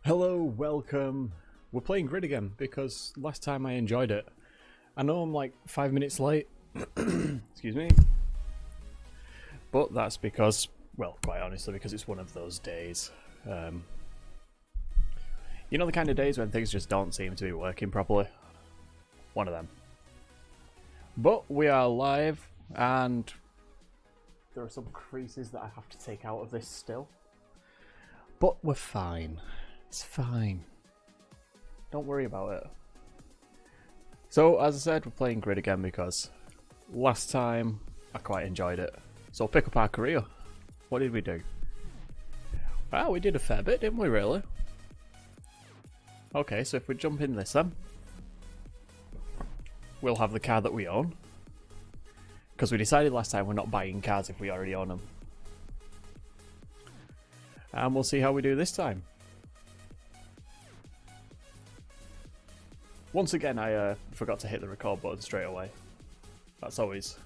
Hello, welcome. We're playing Grid again because last time I enjoyed it. I know I'm like 5 minutes late, excuse me, but that's because, well, quite honestly, because it's one of those days. You know the kind of days when things just don't seem to be working properly? One of them. But we are live, and there are some creases that I have to take out of this still. But we're fine. It's fine. Don't worry about it. So, as I said, we're playing Grid again because last time I quite enjoyed it. So, pick up our career. What did we do? Well, we did a fair bit, didn't we, really? Okay, so if we jump in this then, we'll have the car that we own. Because we decided last time we're not buying cars if we already own them. And we'll see how we do this time. Once again, I forgot to hit the record button straight away. That's always,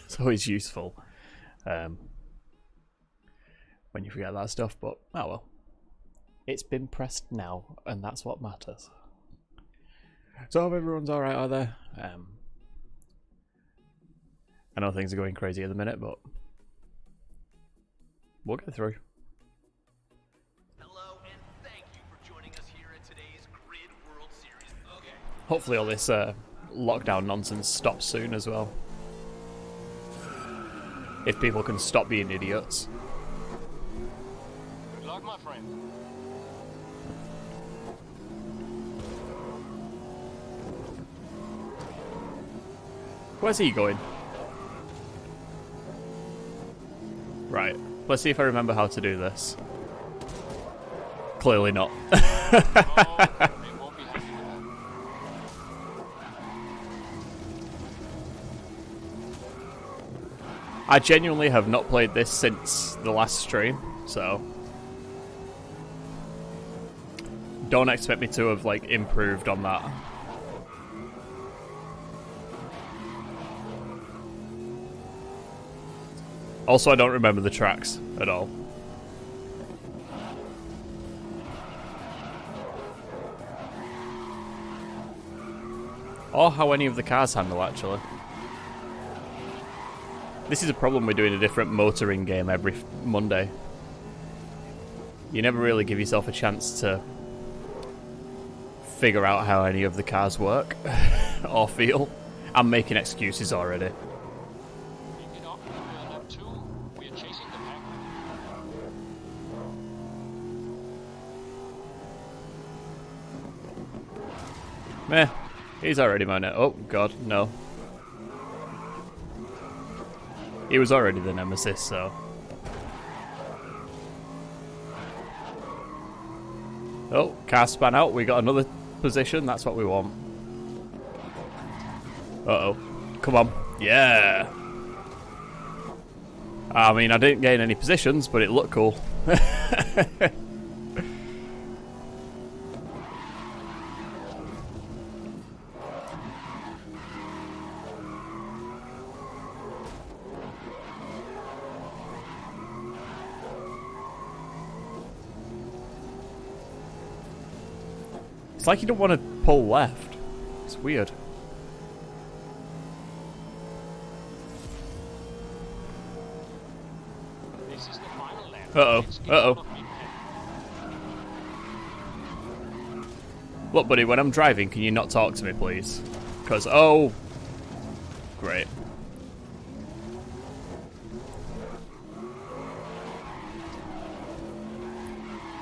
it's always useful when you forget that stuff. But oh well, it's been pressed now, and that's what matters. So I hope everyone's all right out there. I know things are going crazy at the minute, but we'll get through. Hopefully all this lockdown nonsense stops soon as well. If people can stop being idiots. Good luck, my friend. Where's he going? Right, let's see if I remember how to do this. Clearly not. I genuinely have not played this since the last stream, so don't expect me to have like improved on that. Also, I don't remember the tracks at all. Or how any of the cars handle, actually. This is a problem with doing a different motoring game every Monday. You never really give yourself a chance to figure out how any of the cars work or feel. I'm making excuses already. Meh, he's already mine it. Oh god, no. He was already the nemesis, so. Oh, car span out. We got another position. That's what we want. Uh-oh. Come on. Yeah. I mean, I didn't gain any positions, but it looked cool. It's like you don't want to pull left. It's weird. Uh-oh. Uh-oh. Look, buddy, when I'm driving, can you not talk to me, please? Because, oh... Great.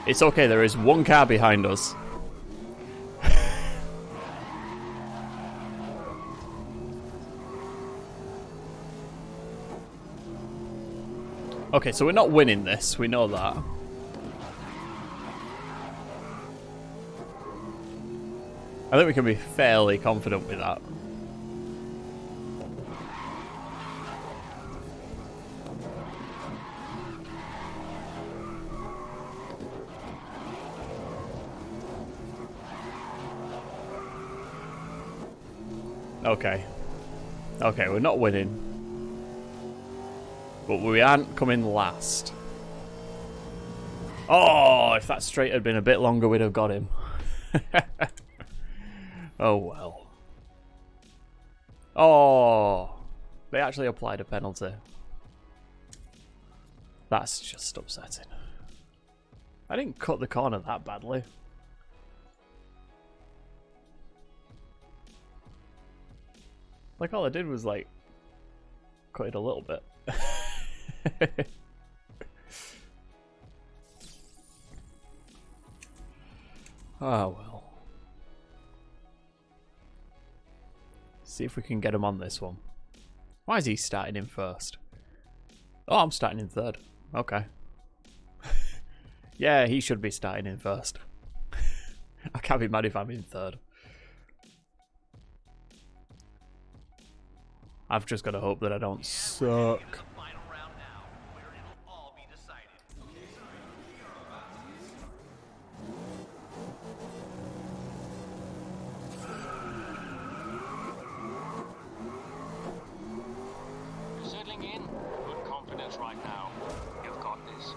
It's okay, there is one car behind us. Okay, so we're not winning this, we know that. I think we can be fairly confident with that. Okay. Okay, we're not winning. But we aren't coming last. Oh, if that straight had been a bit longer, we'd have got him. Oh, well. Oh, they actually applied a penalty. That's just upsetting. I didn't cut the corner that badly. Like, all I did was, like, cut it a little bit. Oh, well. See if we can get him on this one. Why is he starting in first? Oh, I'm starting in third. Okay. Yeah, he should be starting in first. I can't be mad if I'm in third. I've just got to hope that I don't suck. Settling in. Good confidence right now. You've got this.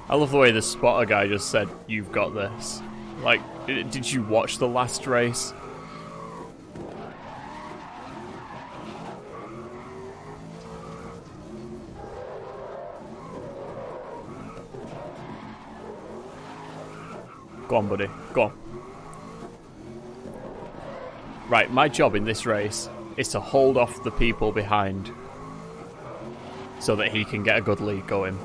I love the way the spotter guy just said, "You've got this." Like, did you watch the last race? Go on, buddy. Go on. Right, my job in this race is to hold off the people behind so that he can get a good lead going.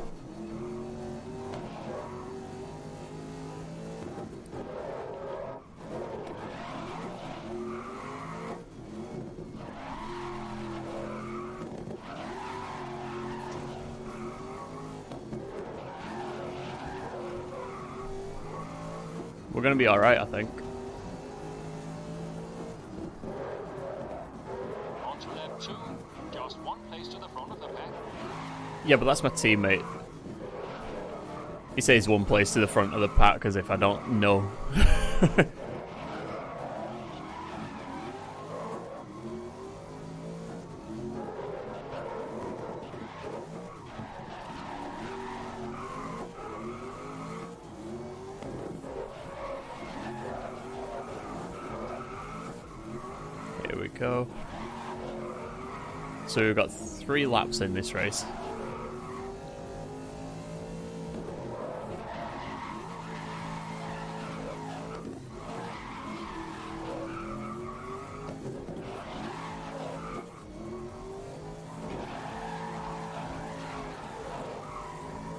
We're going to be alright, I think. On to lap 2. Just one place to the front of the pack. Yeah, but that's my teammate. He says one place to the front of the pack as if I don't know. Here we go. So we've got 3 laps in this race.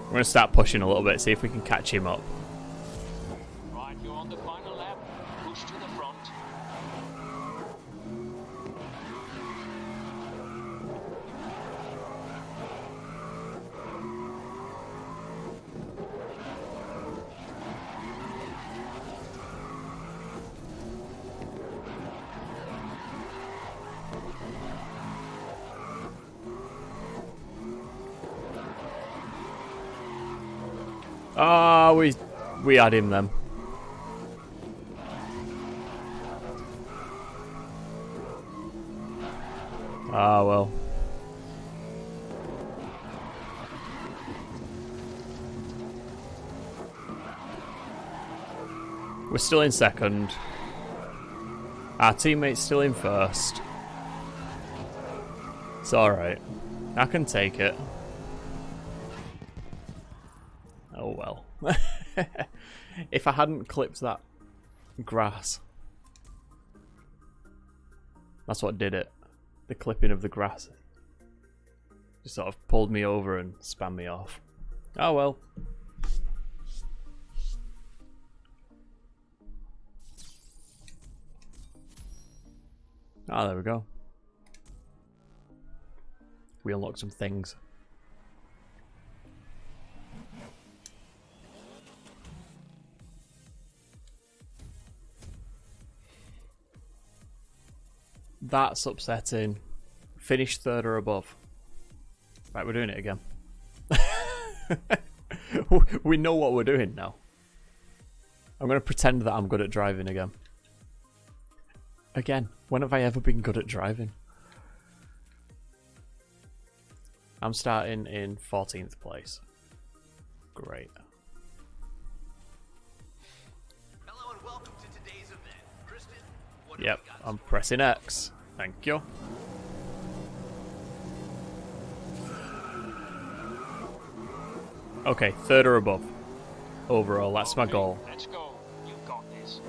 We're going to start pushing a little bit, see if we can catch him up. Right, you're on the final lap. Push to the front. Ah, we had him then. Ah, well. We're still in second. Our teammate's still in first. It's alright. I can take it. Oh well. If I hadn't clipped that grass. That's what did it. The clipping of the grass. Just sort of pulled me over and spun me off. Oh well. Ah, there we go. We unlocked some things. That's upsetting. Finish third or above. Right, we're doing it again. We know what we're doing now. I'm going to pretend that I'm good at driving again. Again, when have I ever been good at driving? I'm starting in 14th place. Great. Hello and welcome to today's event. Kristen, what Yep, have we got I'm this morning? pressing X. Thank you. Okay, third or above. Overall, that's my Okay, goal. Let's go. You got this.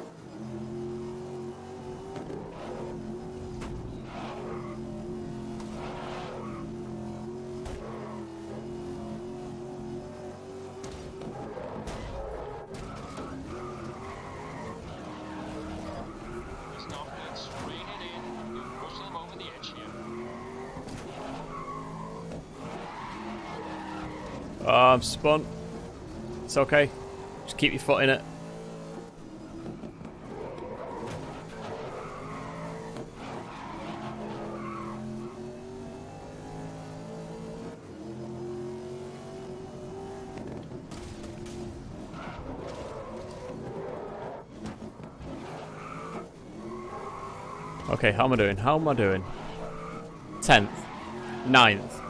Stop it, strain it in. You're pushing them over the edge here. Oh, I'm spun. It's okay. Just keep your foot in it. Okay, how am I doing? How am I doing? 10th. 9th.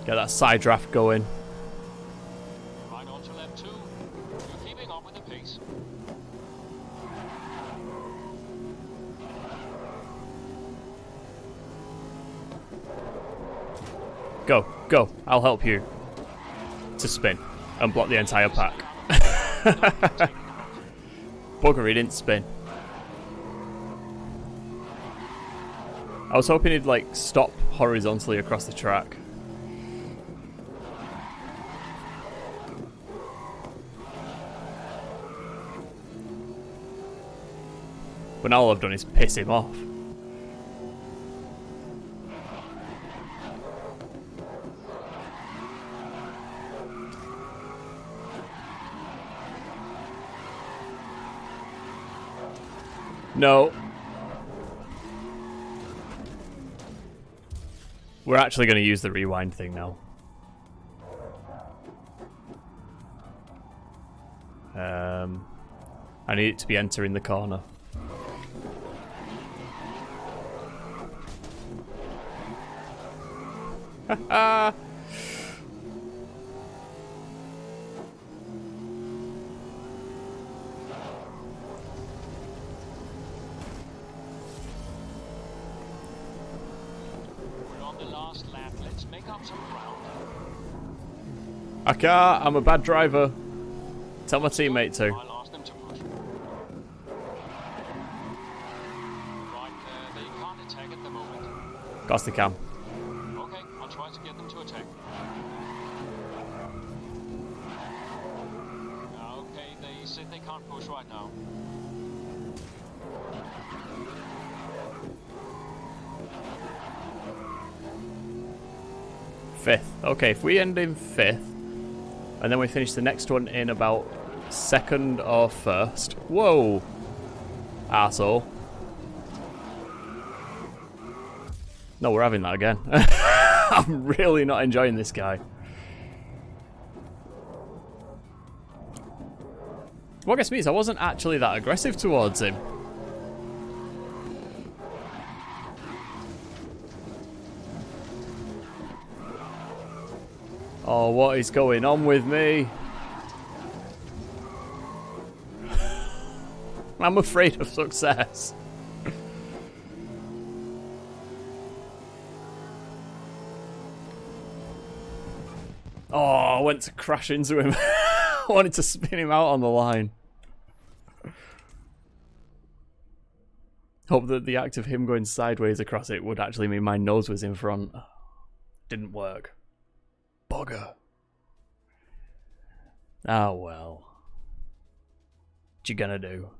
Get that side draft going. Right on to lap 2. You're keeping up with the pace. Go, go. I'll help you. To spin. And block the entire pack. Bugger, he didn't spin. I was hoping he'd, like, stop horizontally across the track. But now all I've done is piss him off. No. We're actually going to use the rewind thing now. I need it to be entering the corner. Haha! We're on the last lap. Let's make up some ground. I can't. I'm a bad driver. Tell my teammate to. I'll ask them to push. Right, they can't attack at the moment. Of course they can. Okay, I'll try to get them to attack. Okay, they said they can't push right now. Fifth. Okay, if we end in fifth, and then we finish the next one in about second or first. Whoa! Arsehole. No, we're having that again. I'm really not enjoying this guy. What gets me is I wasn't actually that aggressive towards him. Oh, what is going on with me? I'm afraid of success. Oh, I went to crash into him. I wanted to spin him out on the line. Hope that the act of him going sideways across it would actually mean my nose was in front. Didn't work. Bugger. Oh well. What you gonna do?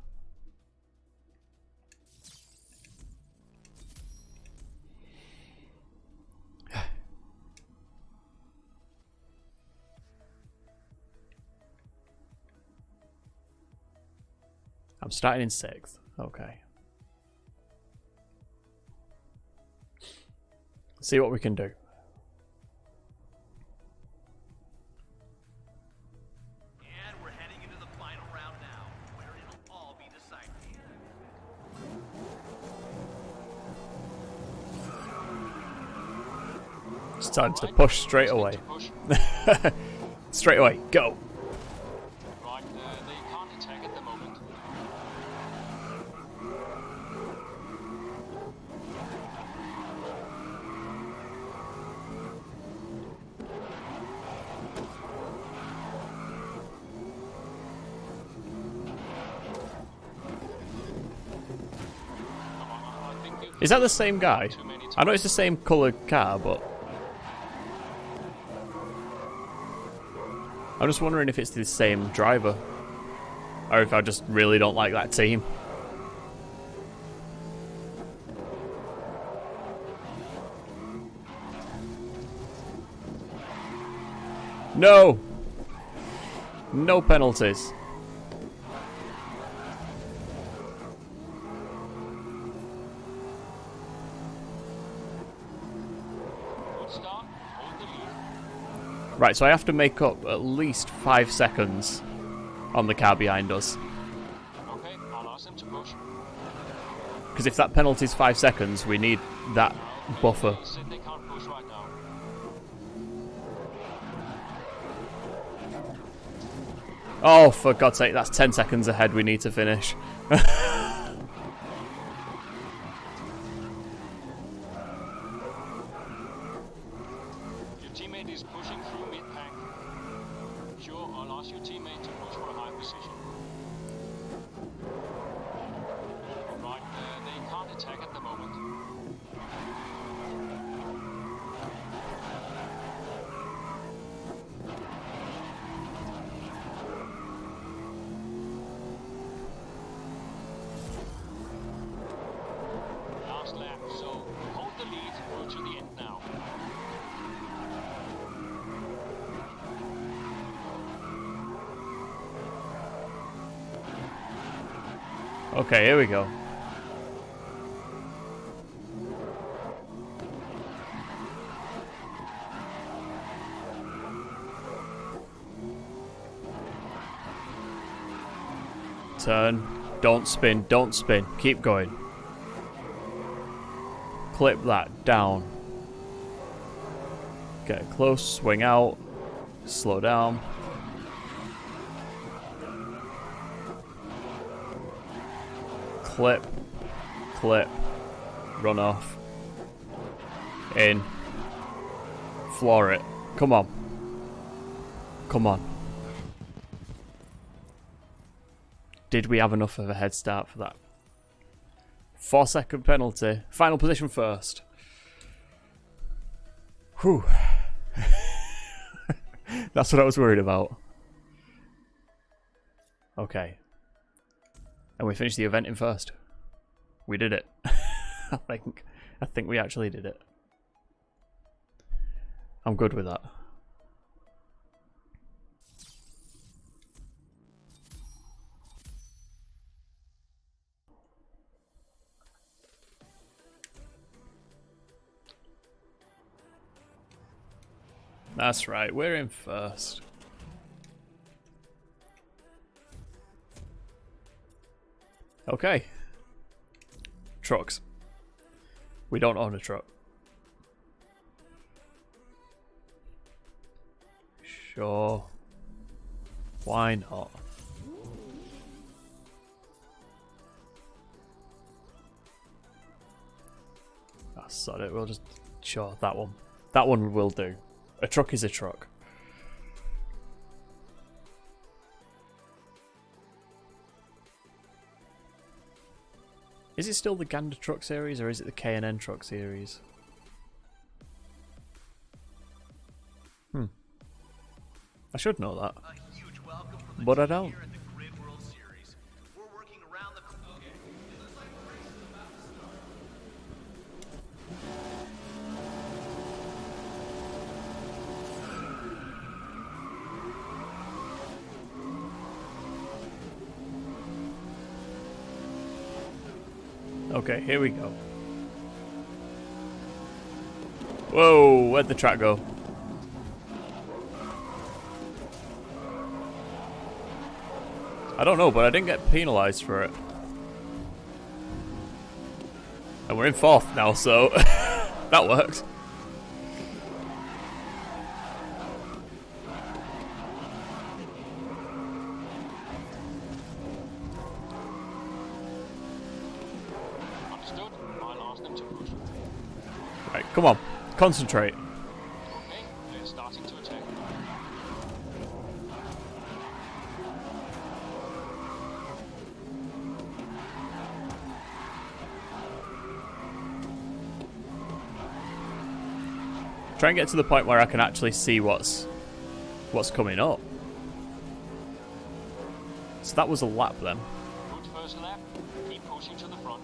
I'm starting in 6th. Okay. See what we can do. And we're heading into the final round now, where it'll all be decided. It's time to push straight away. Push. Straight away, go. Right, they can't attack at the moment. Is that the same guy? I know it's the same coloured car, but I'm just wondering if it's the same driver, or if I just really don't like that team. No! No penalties. Good start. Hold the lead. Right, so I have to make up at least 5 seconds on the car behind us. Okay, I'll ask them to push. Because if that penalty's 5 seconds, we need that buffer. They said they can't push right now. Oh, for God's sake, that's 10 seconds ahead we need to finish. Your teammate is pushing through mid-pack. Sure, I'll ask your teammate to push for a high position. Right, they can't attack at the moment. Last lap, so hold the lead through to the end now. Okay, here we go. Turn. Don't spin. Don't spin. Keep going. Clip that down. Get close. Swing out. Slow down. Clip. Clip. Run off. In. Floor it. Come on. Come on. Did we have enough of a head start for that? 4-second penalty. Final position first. Whew. That's what I was worried about. Okay. And we finished the event in first. We did it. I think we actually did it. I'm good with that. That's right, we're in first. Okay. Trucks. We don't own a truck. Sure. Why not? Ah, sod it, we'll just... Sure, that one. That one will do. A truck is a truck. Is it still the Gander truck series or is it the K&N truck series? I should know that. A huge welcome from the But I team don't. here at the Grid World Series. We're working around the clock. Okay. It looks like the race is about to start. Okay, here we go. Whoa, where'd the track go? I don't know, but I didn't get penalised for it. And we're in fourth now, so that works. force them to push. Right, come on. Concentrate. Okay, they're starting to attack. Try and get to the point where I can actually see what's coming up. So that was a lap then. Good first lap. Keep pushing to the front.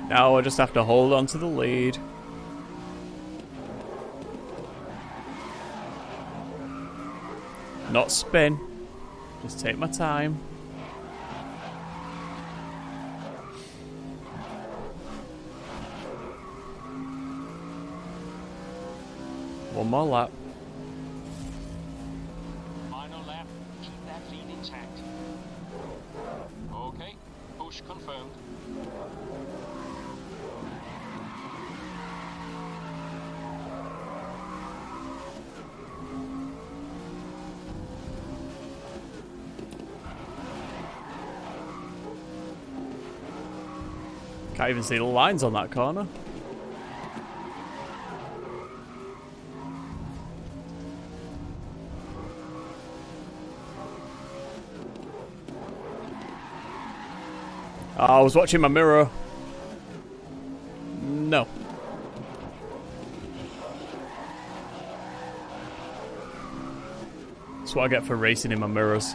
Now I just have to hold on to the lead. Not spin. Just take my time. One more lap. Final lap. Keep that lead intact. Okay, push confirmed. Can't even see the lines on that corner. Oh, I was watching my mirror. No. That's what I get for racing in my mirrors.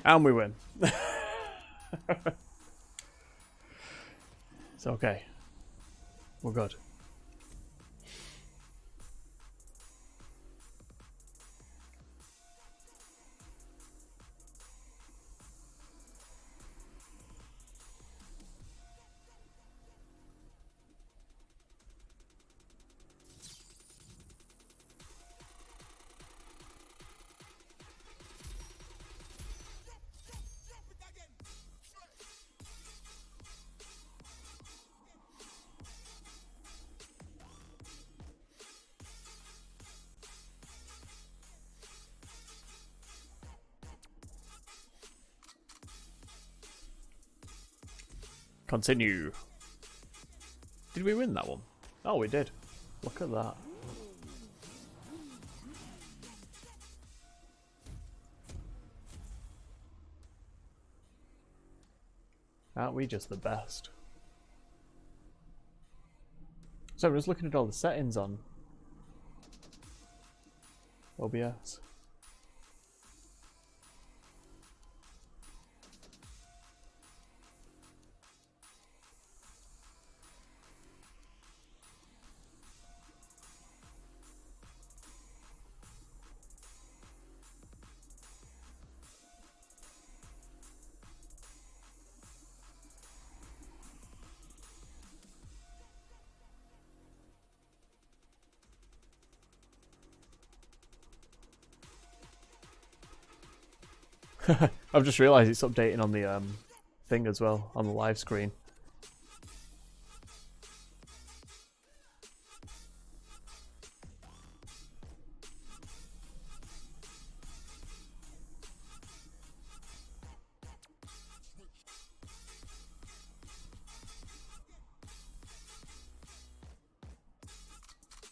And we win. It's okay. We're good. Continue. Did we win that one? Oh, we did. Look at that. Aren't we just the best? So I'm just looking at all the settings on OBS. I've just realised it's updating on the thing as well, on the live screen.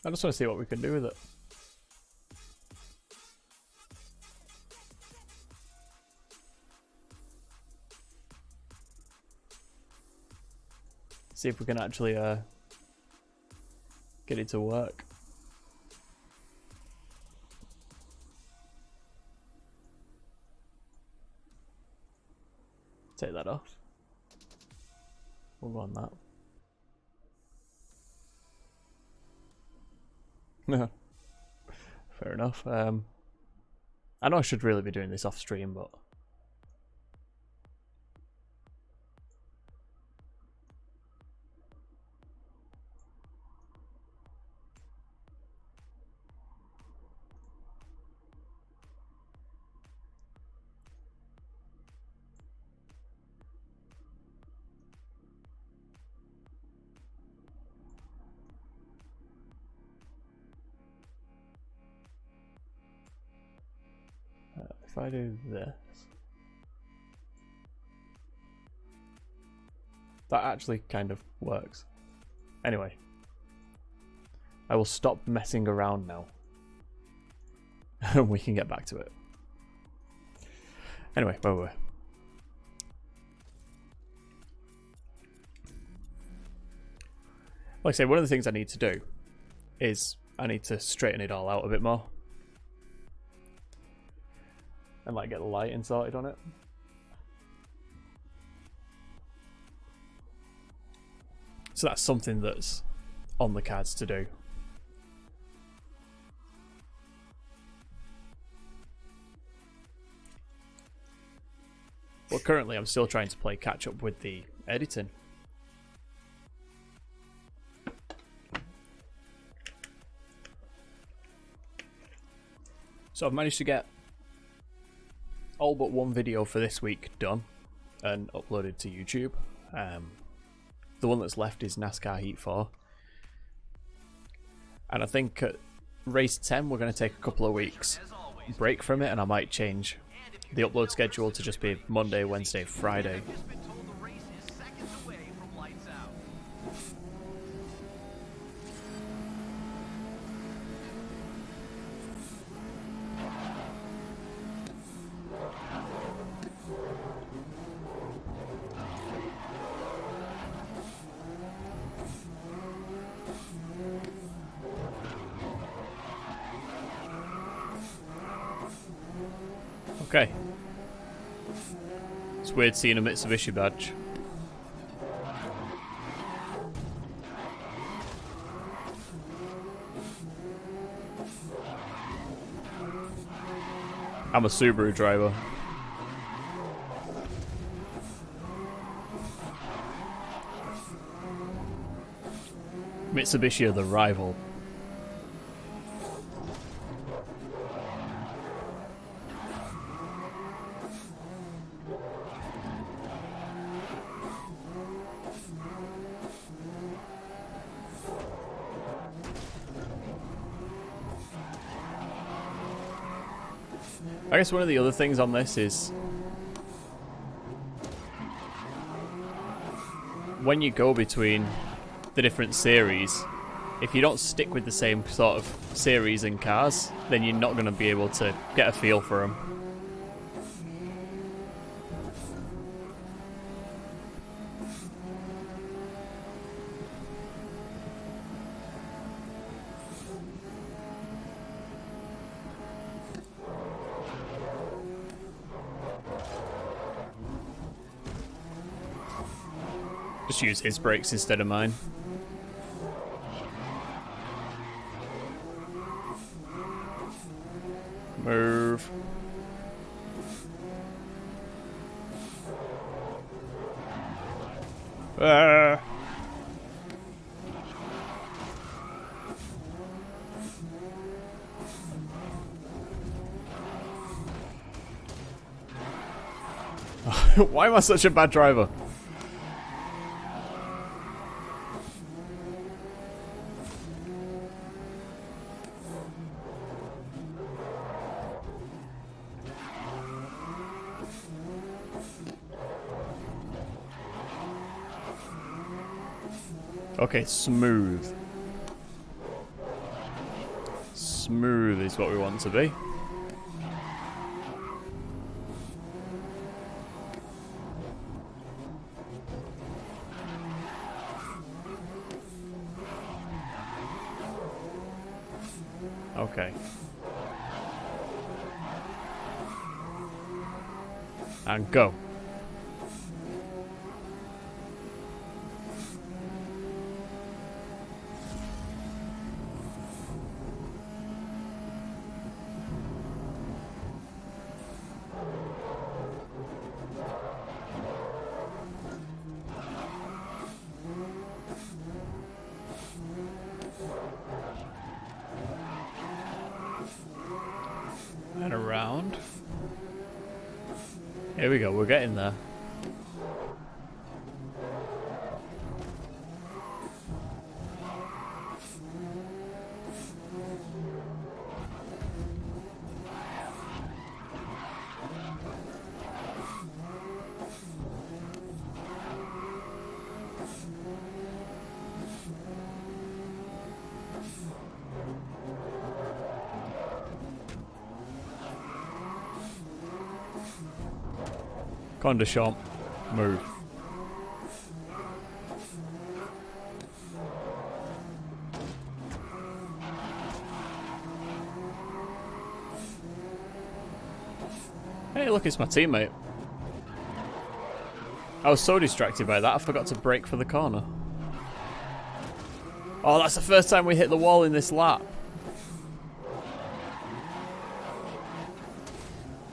I just want to see what we can do with it. See if we can actually get it to work. Take that off. We'll go on that. Fair enough. I know I should really be doing this off stream, but if I do this, that actually kind of works. Anyway, I will stop messing around now and we can get back to it. Anyway, where were we? Like I say, one of the things I need to do is I need to straighten it all out a bit more. And like get the lighting sorted on it. So that's something that's on the cards to do. But currently I'm still trying to play catch up with the editing. So I've managed to get all but one video for this week done and uploaded to YouTube. The one that's left is NASCAR Heat 4. And I think at race 10 we're going to take a couple of weeks break from it, and I might change the upload schedule to just be Monday, Wednesday, Friday. Okay. It's weird seeing a Mitsubishi badge. I'm a Subaru driver. Mitsubishi are the rival. I guess one of the other things on this is when you go between the different series, if you don't stick with the same sort of series and cars, then you're not going to be able to get a feel for them. Just use his brakes instead of mine. Move. Ah. Why am I such a bad driver? Okay, smooth. Smooth is what we want to be. Okay. And go. around. Here we go, we're getting there. Condeshomp, move. Hey, look, it's my teammate. I was so distracted by that, I forgot to brake for the corner. Oh, that's the first time we hit the wall in this lap.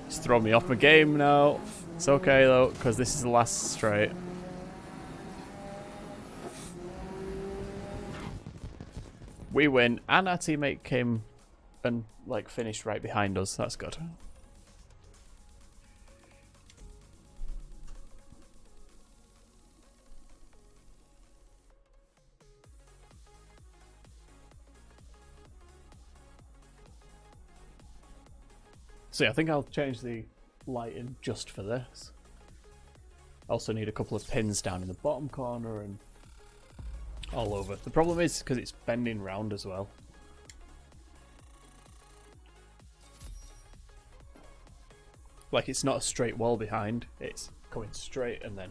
It's thrown me off my game now. It's okay though, because this is the last straight. We win, and our teammate came and like finished right behind us. That's good. See, I think I'll change the lighting just for this. I also need a couple of pins down in the bottom corner and all over. The problem is because it's bending round as well. Like, it's not a straight wall behind, it's coming straight and then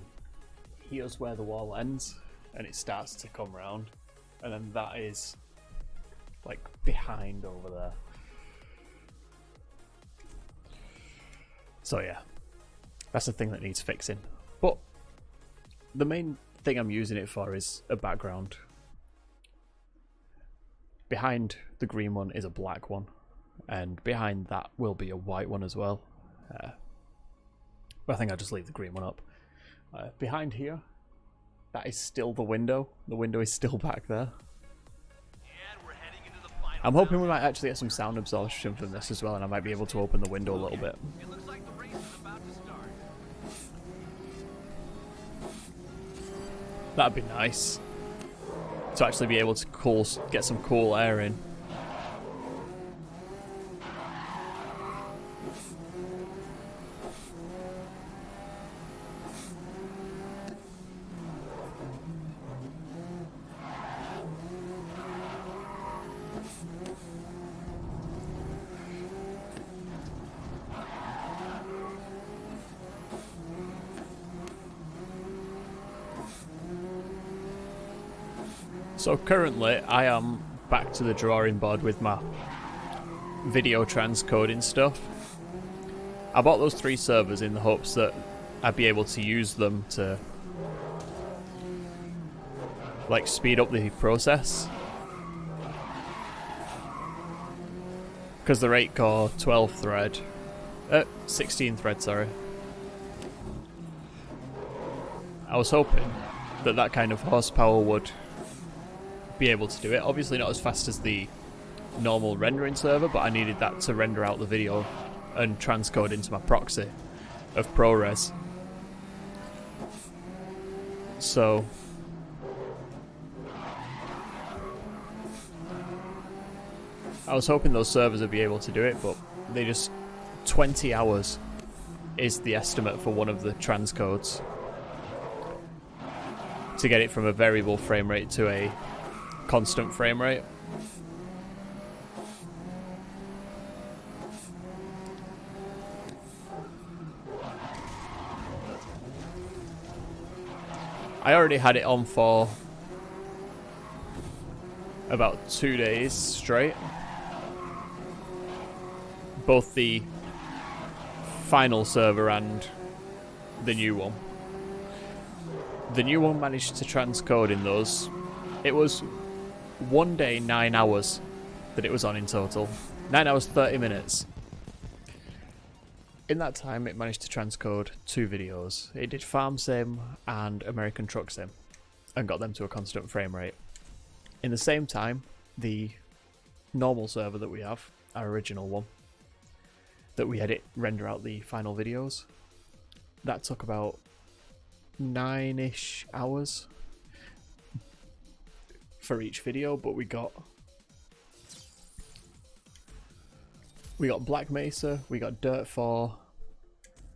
here's where the wall ends and it starts to come round, and then that is like behind over there. So yeah, that's the thing that needs fixing. But the main thing I'm using it for is a background. Behind the green one is a black one, and behind that will be a white one as well. But I think I'll just leave the green one up. Behind here, that is still the window. The window is still back there. And we're heading into the final. I'm hoping we might actually get some sound absorption from this as well, and I might be able to open the window a little bit. It looks like the race is about to start. That'd be nice to actually be able to get some cool air in. So currently I am back to the drawing board with my video transcoding stuff. I bought those 3 servers in the hopes that I'd be able to use them to like speed up the process. Because they're 8 core, 12 thread, 16 thread, sorry. I was hoping that that kind of horsepower would be able to do it. Obviously not as fast as the normal rendering server, but I needed that to render out the video and transcode into my proxy of ProRes. So I was hoping those servers would be able to do it, but they just 20 hours is the estimate for one of the transcodes to get it from a variable frame rate to a constant frame rate. I already had it on for about 2 days straight. Both the final server and the new one. The new one managed to transcode in those. It was 1 day, 9 hours that it was on in total. 9 hours, 30 minutes. In that time, it managed to transcode 2 videos. It did Farm Sim and American Truck Sim and got them to a constant frame rate. In the same time, the normal server that we have, our original one, that we edit, render out the final videos. That took about 9-ish hours for each video, but we got Black Mesa, we got Dirt 4,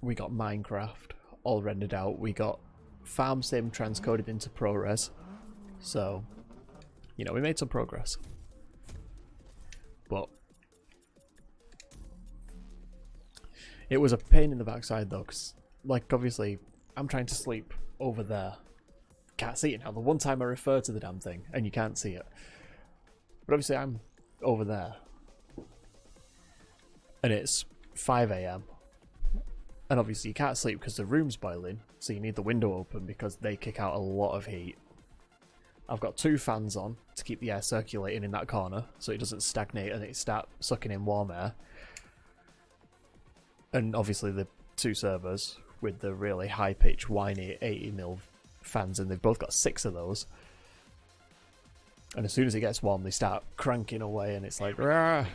we got Minecraft all rendered out, we got Farm Sim transcoded into ProRes, so you know, we made some progress. But it was a pain in the backside though, because like obviously I'm trying to sleep over there. Can't see it now. The one time I refer to the damn thing and you can't see it. But obviously I'm over there. And it's 5 AM. And obviously you can't sleep because the room's boiling. So you need the window open because they kick out a lot of heat. I've got 2 fans on to keep the air circulating in that corner so it doesn't stagnate and it start sucking in warm air. And obviously the 2 servers with the really high pitched whiny 80mm fans, and they've both got 6 of those. And as soon as it gets warm they start cranking away and it's like rah.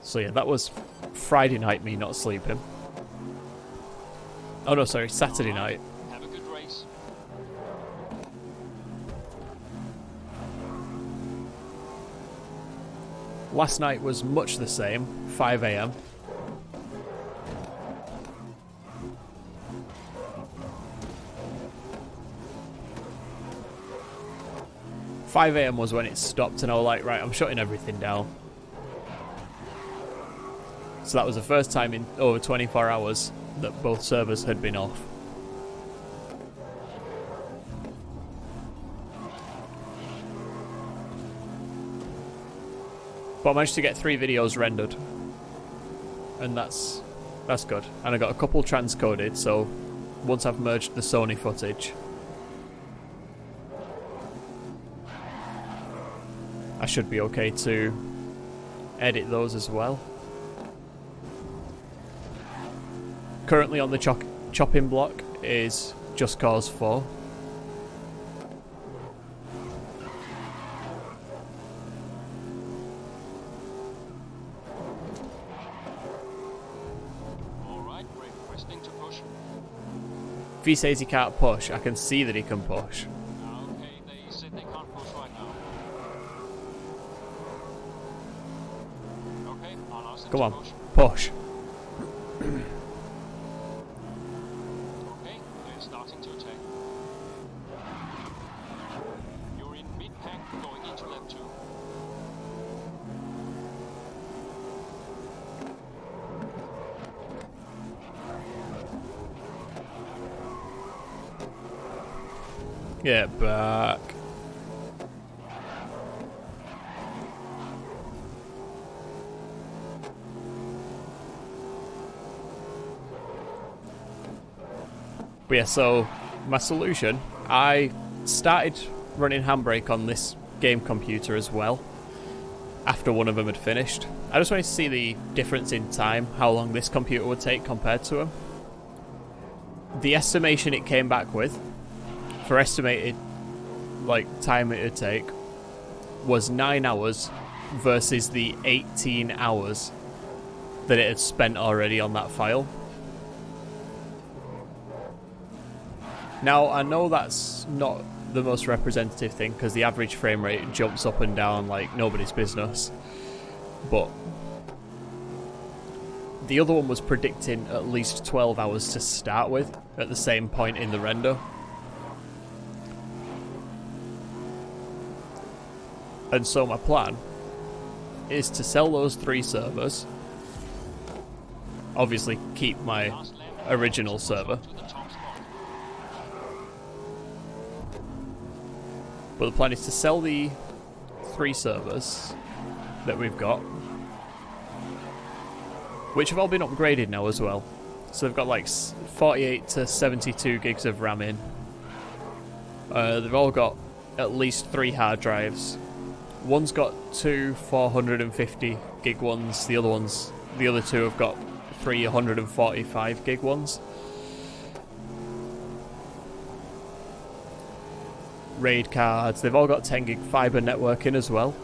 So yeah, that was Friday night me not sleeping. Oh no, sorry, Saturday night. Have a good race. Last night was much the same, 5 AM. $5 AM was when it stopped and I was like, right, I'm shutting everything down. So that was the first time in over 24 hours that both servers had been off. But I managed to get 3 videos rendered. And that's good. And I got a couple transcoded, so once I've merged the Sony footage, I should be okay to edit those as well. Currently on the chopping block is Just Cause 4. Alright, requesting to push. If he says he can't push, I can see that he can push. Okay, they said they can't push right now. Okay, I'll ask them Come to on, push. push. Okay, they're starting to attack. You're in mid-pack going into lap 2. Get back. But yeah, so my solution, I started running Handbrake on this game computer as well after one of them had finished. I just wanted to see the difference in time, how long this computer would take compared to them. The estimation it came back with for estimated like time it would take was 9 hours versus the 18 hours that it had spent already on that file. Now I know that's not the most representative thing because the average frame rate jumps up and down like nobody's business, but the other one was predicting at least 12 hours to start with at the same point in the render. And so my plan is to sell those 3 servers, obviously keep my original server, To the top spot. but the plan is to sell the 3 servers that we've got, which have all been upgraded now as well. So they've got like 48 to 72 gigs of RAM in. They've all got at least 3 hard drives. One's got 2 450 gig ones, the other 2 have got 345 gig ones. RAID cards. They've all got 10 gig fiber networking as well.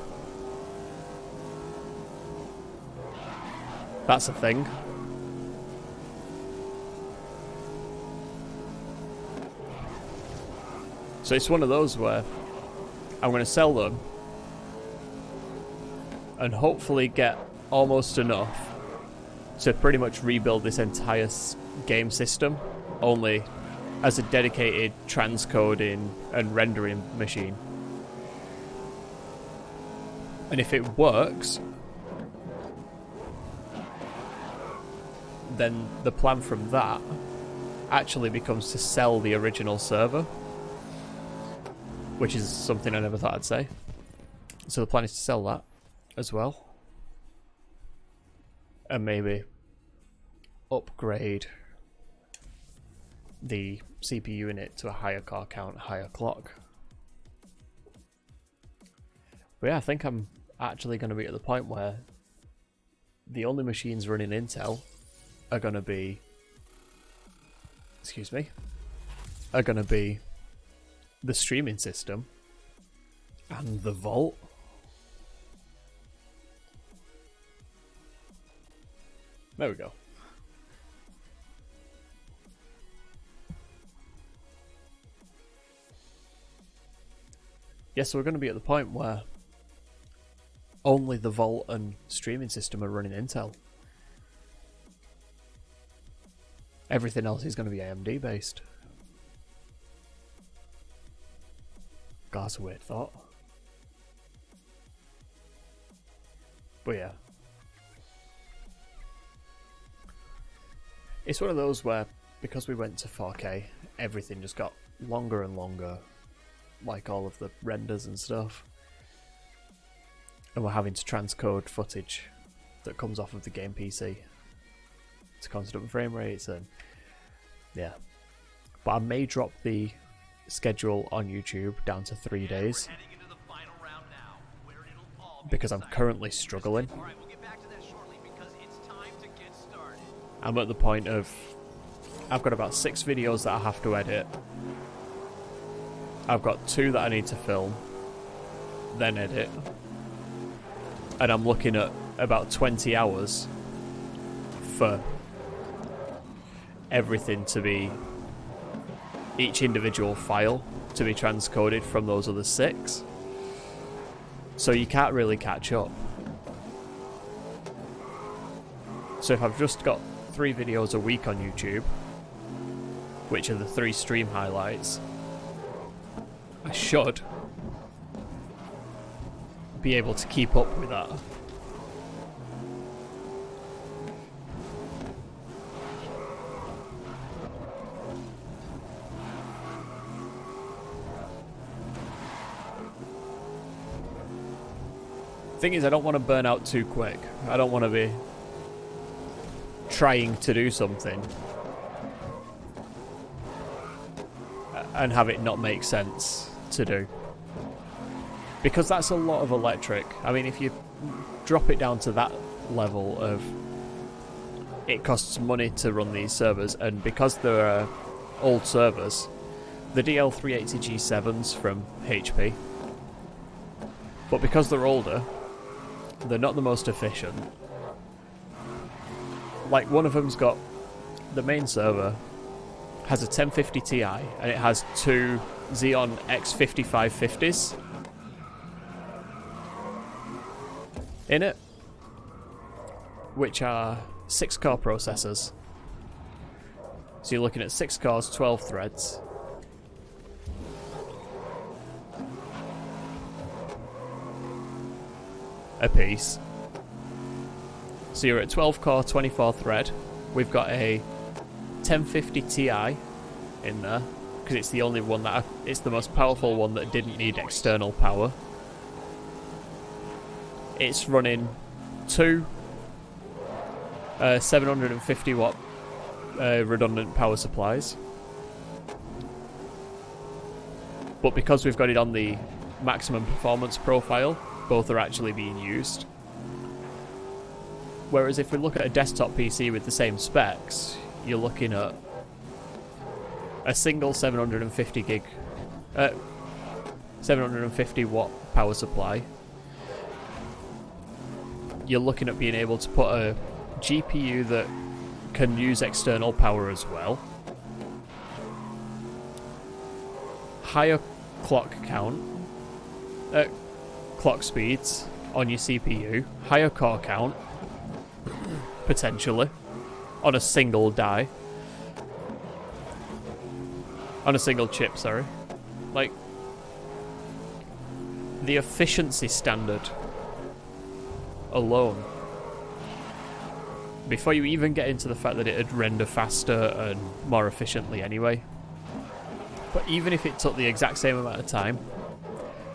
That's a thing. So it's one of those where I'm going to sell them and hopefully get almost enough to pretty much rebuild this entire game system only as a dedicated transcoding and rendering machine. And if it works, then the plan from that actually becomes to sell the original server, which is something I never thought I'd say. So the plan is to sell that as well, and maybe upgrade the CPU unit to a higher core count, higher clock. But yeah, I think I'm actually going to be at the point where the only machines running Intel are going to be, are going to be the streaming system and the Vault. There we go. Yeah, so we're going to be at the point where only the Vault and streaming system are running Intel. Everything else is going to be AMD based. God, that's a weird thought. But yeah. It's one of those where, because we went to 4K, everything just got longer and longer, like all of the renders and stuff. And we're having to transcode footage that comes off of the game PC to constant frame rates, and yeah. But I may drop the schedule on YouTube down to 3 days because I'm currently struggling. I'm at the point of I've got about 6 videos that I have to edit. I've got 2 that I need to film, then edit, and I'm looking at about 20 hours for everything to be, each individual file to be transcoded from those other 6. So you can't really catch up. So if I've just got 3 videos a week on YouTube, which are the 3 stream highlights, I should be able to keep up with that. Thing is, I don't want to burn out too quick. I don't want to be trying to do something and have it not make sense to do, because that's a lot of electric. I mean, if you drop it down to that level of it costs money to run these servers, and because they're old servers, the DL380G7s from HP, but because they're older, they're not the most efficient. Like, one of them's got, the main server has a 1050 Ti and it has 2 Xeon X5550s in it, which are 6-core processors. So you're looking at 6 cores, 12 threads. A piece. So you're at 12 core, 24 thread. We've got a 1050 Ti in there because it's the only one that it's the most powerful one that didn't need external power. It's running 2 750 watt redundant power supplies, but because we've got it on the maximum performance profile, both are actually being used. Whereas if we look at a desktop PC with the same specs, you're looking at a single 750 gig, 750 watt power supply, you're looking at being able to put a GPU that can use external power as well, higher clock speeds on your CPU, higher core count, potentially, on a single die. On a single chip, sorry. Like, the efficiency standard alone, before you even get into the fact that it'd render faster and more efficiently anyway, but even if it took the exact same amount of time,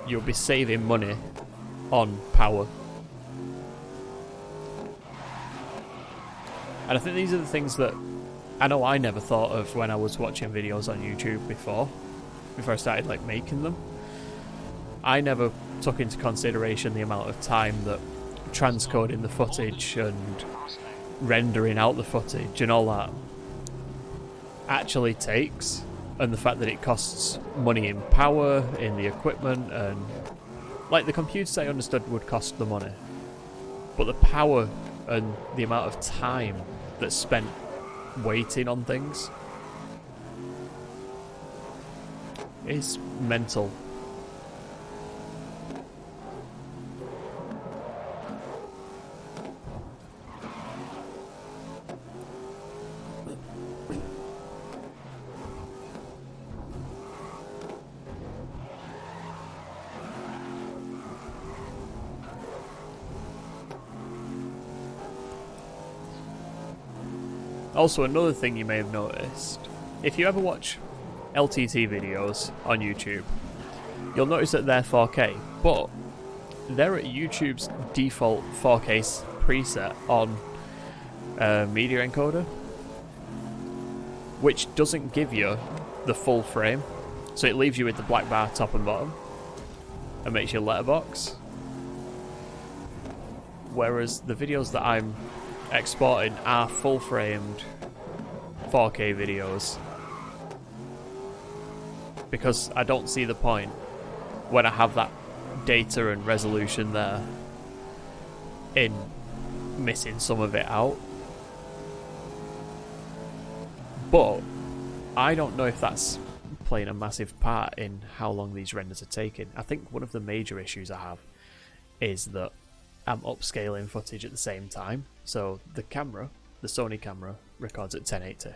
you'll be saving money on power. And I think these are the things that I know I never thought of when I was watching videos on YouTube before I started like making them. I never took into consideration the amount of time that transcoding the footage and rendering out the footage and all that actually takes, and the fact that it costs money in power, in the equipment, and like the computers I understood would cost the money, but the power and the amount of time that's spent waiting on things is mental. Also, another thing you may have noticed, if you ever watch LTT videos on YouTube, you'll notice that they're 4K, but they're at YouTube's default 4K preset on media encoder, which doesn't give you the full frame, so it leaves you with the black bar top and bottom and makes you letterbox. Whereas the videos that I'm exporting are full framed 4K videos, because I don't see the point when I have that data and resolution there in missing some of it out. But I don't know if that's playing a massive part in how long these renders are taking. I think one of the major issues I have is that I'm upscaling footage at the same time. So the camera, the Sony camera, records at 1080.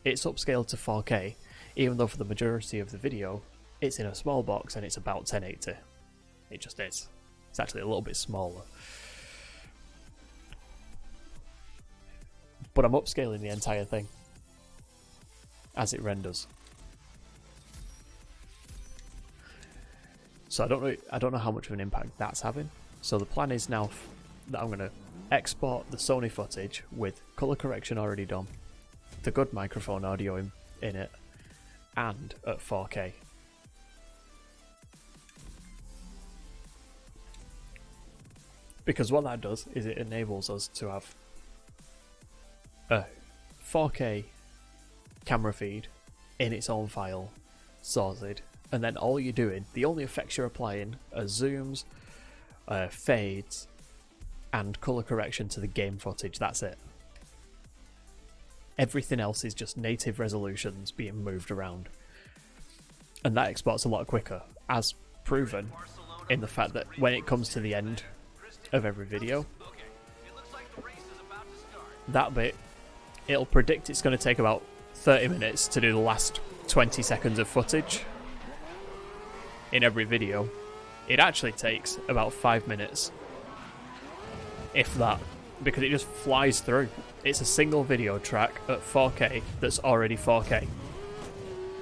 It's upscaled to 4K, even though for the majority of the video, it's in a small box and it's about 1080. It just is. It's actually a little bit smaller. But I'm upscaling the entire thing as it renders. So I don't know how much of an impact that's having. So the plan is now that I'm going to export the Sony footage with color correction already done, the good microphone audio in it, and at 4K. Because what that does is it enables us to have a 4K camera feed in its own file, sorted, and then all you're doing, the only effects you're applying are zooms, fades, and color correction to the game footage. That's it. Everything else is just native resolutions being moved around, and that exports a lot quicker, as proven in the fact that when it comes to the end of every video, that bit, it'll predict it's going to take about 30 minutes to do the last 20 seconds of footage in every video. It actually takes about 5 minutes, if that, because it just flies through. It's a single video track at 4K that's already 4K.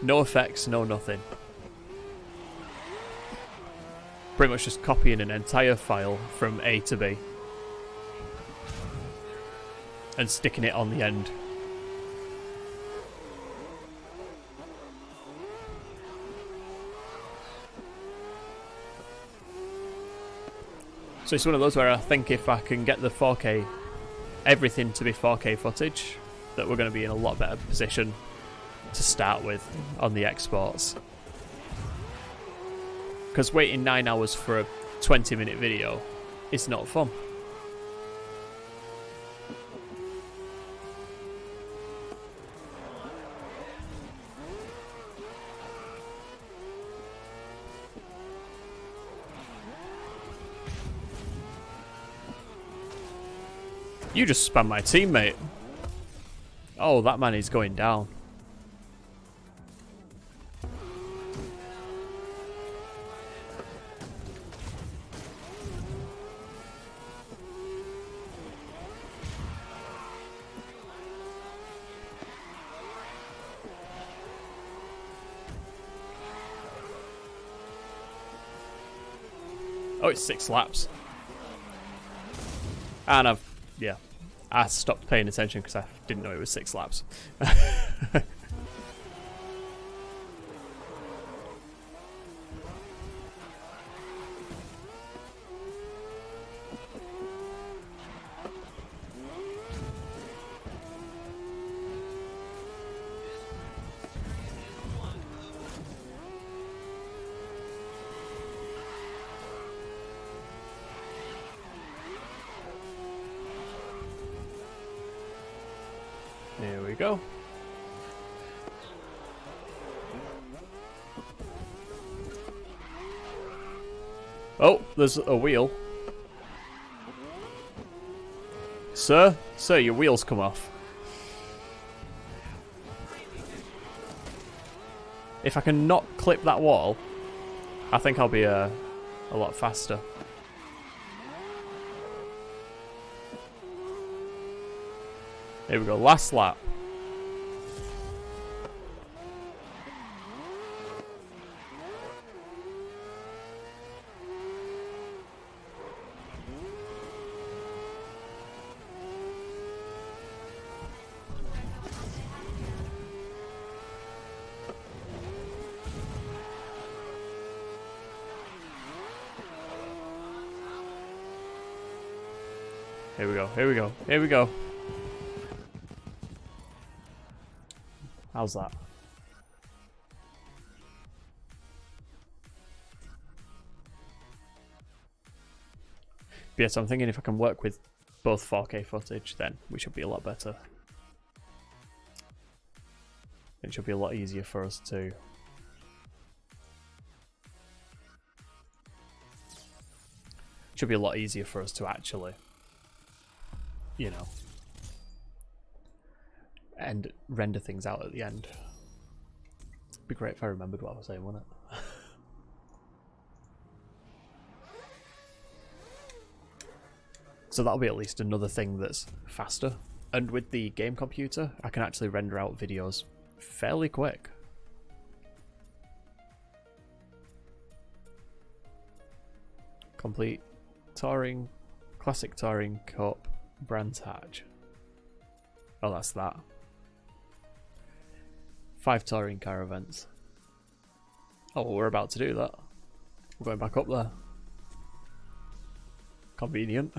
No effects, no nothing. Pretty much just copying an entire file from A to B and sticking it on the end. So it's one of those where I think if I can get the 4K, everything to be 4K footage, that we're going to be in a lot better position to start with on the exports. Because waiting 9 hours for a 20-minute video is not fun. You just spammed my teammate. Oh, that man is going down. Oh, it's 6 laps. And I stopped paying attention because I didn't know it was 6 laps. There we go. Oh, there's a wheel. Sir, your wheels come off. If I can not clip that wall, I think I'll be a lot faster. Here we go, last lap. Here we go, here we go, here we go. How's that? But yes, I'm thinking if I can work with both 4K footage, then we should be a lot better. It should be a lot easier for us to... Should be a lot easier for us to actually, you know, and render things out at the end. It'd be great if I remembered what I was saying, wouldn't it? So that'll be at least another thing that's faster. And with the game computer, I can actually render out videos fairly quick. Complete touring, classic touring cup, Brands Hatch. Oh, that's that. 5 touring car events. Oh, well, we're about to do that. We're going back up there. Convenient.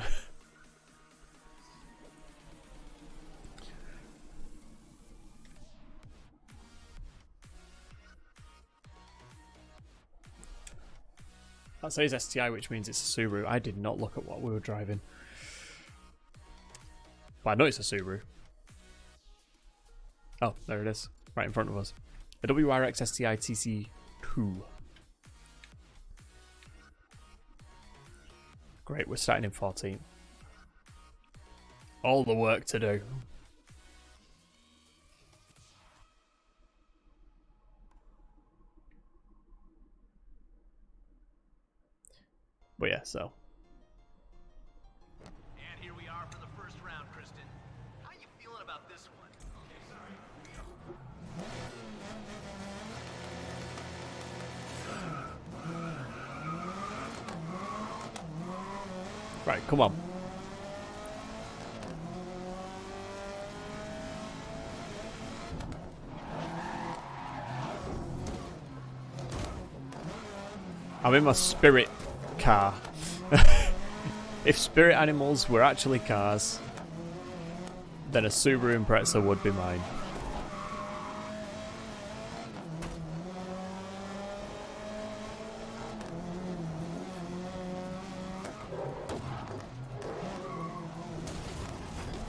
That says STI, which means it's a Subaru. I did not look at what we were driving. But I know it's a Subaru. Oh, there it is. Right in front of us. A WRX STI TC2. Great, we're starting in 14th. All the work to do. But yeah, so. And here we are for the first round, Kristen. How you feeling about this one? Okay, sorry. Right, come on. I'm in my spirit car. If spirit animals were actually cars, then a Subaru Impreza would be mine.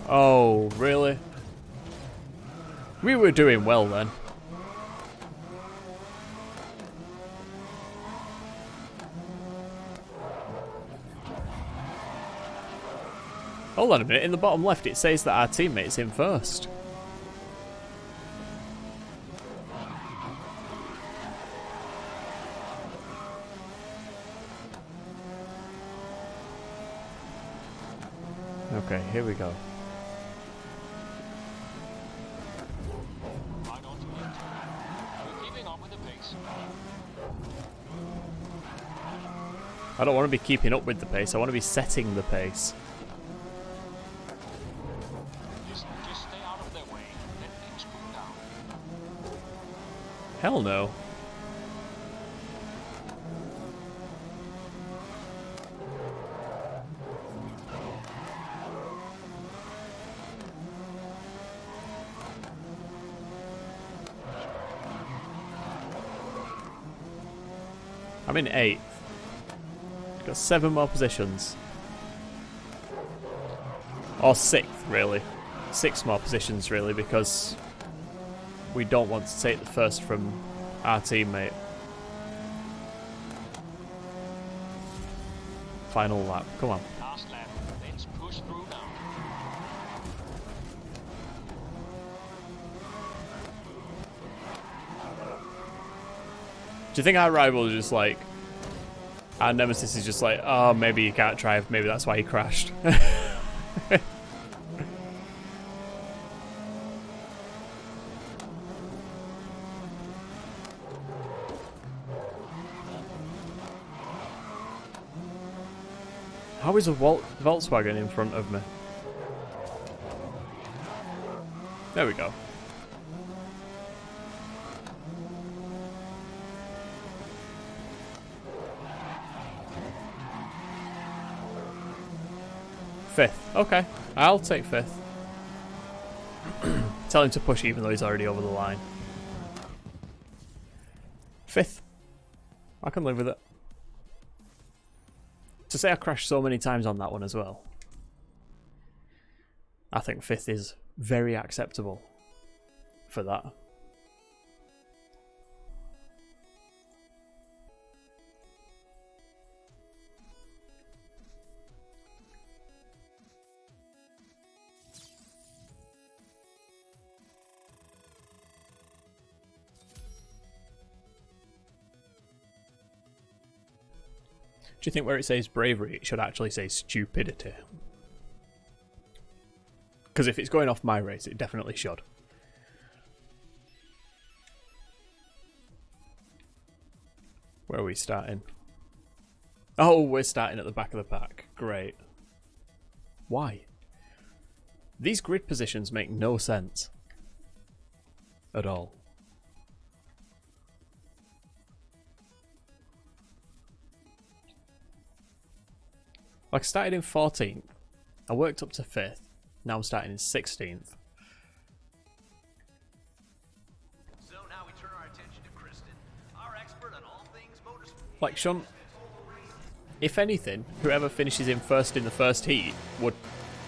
Oh, really? We were doing well then. Hold on a minute, in the bottom left it says that our teammate's in first. Okay, here we go. Why don't you get We're keeping up with the pace. I don't want to be keeping up with the pace, I want to be setting the pace. Just stay out of their way. Let things cool down. Hell no. I'm in 8th. Got 7 more positions. Or 6th, really. 6 more positions, really, because we don't want to take the first from our teammate. Final lap. Come on. Last lap. Let's push through now. Do you think our rival is just like... Our nemesis is just like, oh, maybe you can't drive, maybe that's why he crashed. How is a Volkswagen in front of me? There we go. Fifth. Okay, I'll take 5th. Tell him to push even though he's already over the line. 5th. I can live with it. To say I crashed so many times on that one as well, I think 5th is very acceptable for that. Do you think where it says bravery, it should actually say stupidity? Because if it's going off my race, it definitely should. Where are we starting? Oh, we're starting at the back of the pack. Great. Why? These grid positions make no sense. At all. Like, I started in 14th, I worked up to 5th, now I'm starting in 16th. So now we turn our attention to Kristen, our expert on all things motorsport. Like, Sean, if anything, whoever finishes in first in the first heat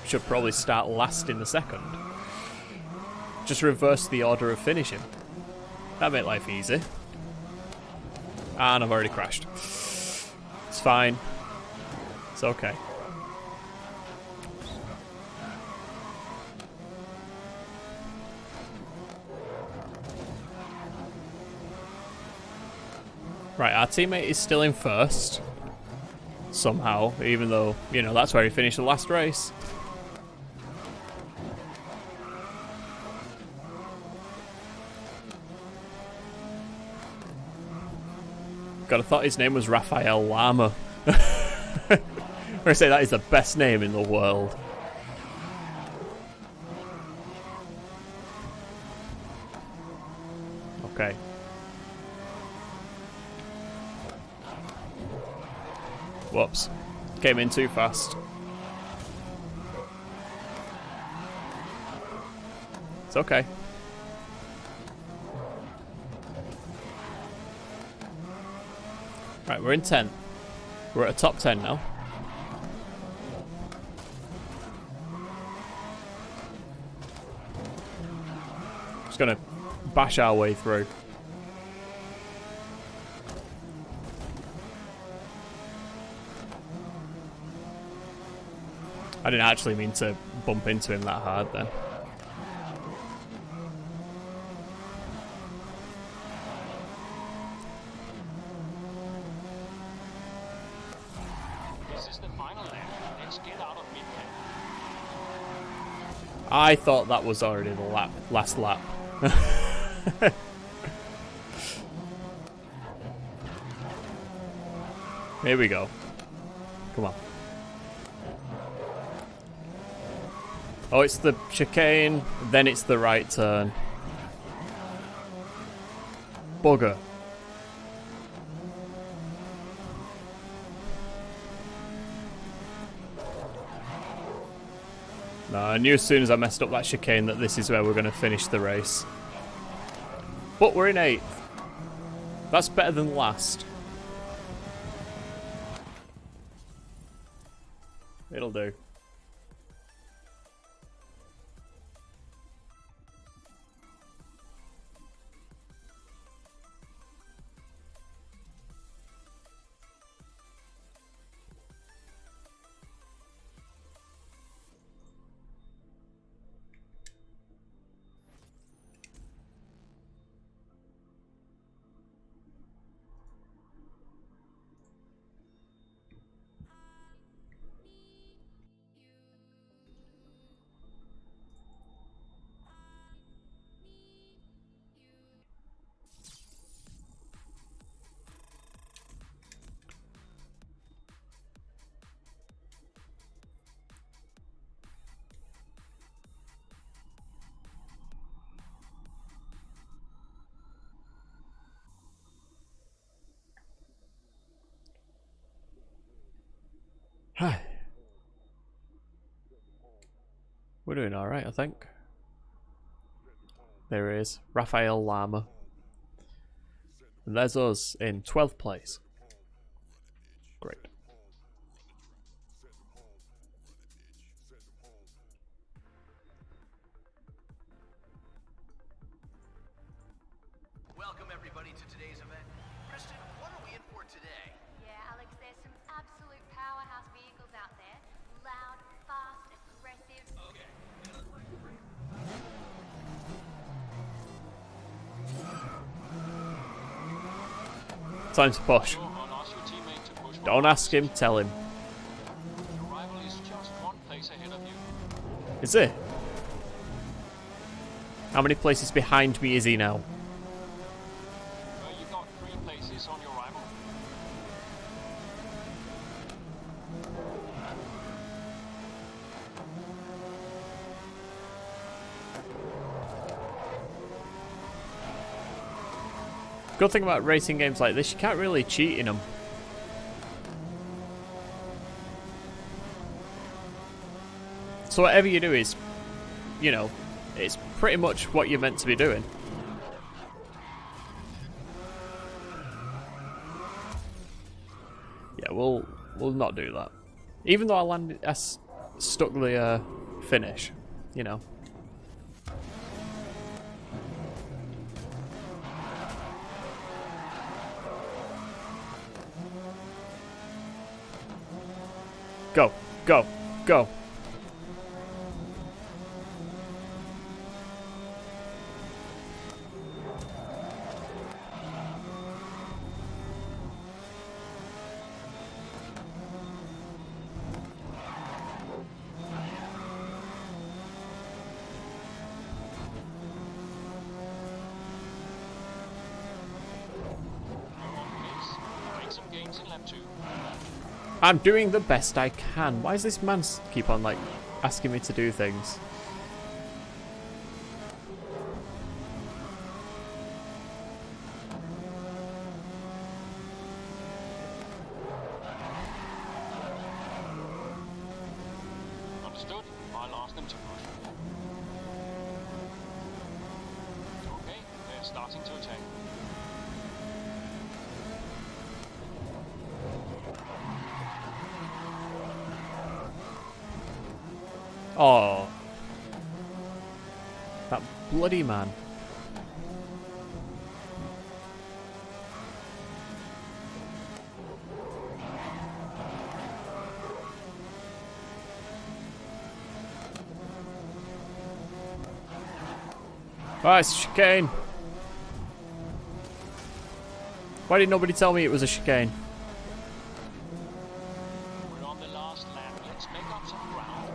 should probably start last in the second. Just reverse the order of finishing. That'd make life easy. And I've already crashed. It's fine. It's okay. Right, our teammate is still in first. Somehow, even though, you know, that's where he finished the last race. God, I thought his name was Raphael Lama. I say that is the best name in the world. Okay. Whoops. Came in too fast. It's okay. Right, we're in 10th. We're at a top 10 now. Just gonna bash our way through. I didn't actually mean to bump into him that hard then. This is the final lap. Let's get out of mid-pack. I thought that was already the last lap. Here we go. Come on. Oh, it's the chicane, then it's the right turn. Bugger. No, I knew as soon as I messed up that chicane that this is where we're going to finish the race. But we're in 8th. That's better than last. It'll do. Hi. We're doing alright, I think. There he is, Raphael Lama. And there's us in 12th place. Great. Welcome everybody to today's event. Kristen, what are we in for today? Yeah, Alex, there's some absolute powerhouse vehicles out there. Loud, fast, aggressive. Okay. Time to push. Sure, I'll ask your teammate to push for Don't high ask him, tell him. Your rival is just one place ahead of you. Is it? How many places behind me is he now? You've got 3 places on your rival. Good thing about racing games like this, you can't really cheat in them. So whatever you do is, you know, it's pretty much what you're meant to be doing. Yeah, we'll not do that. Even though I stuck the finish, you know. Go, go, go. Make some gains in lap 2. I'm doing the best I can. Why does this man keep on, like, asking me to do things? Understood? I'll ask them to push. Okay, they're starting to attack. Oh. That bloody man. Oh, it's a chicane. Why did nobody tell me it was a chicane? We're on the last lap. Let's make up some ground.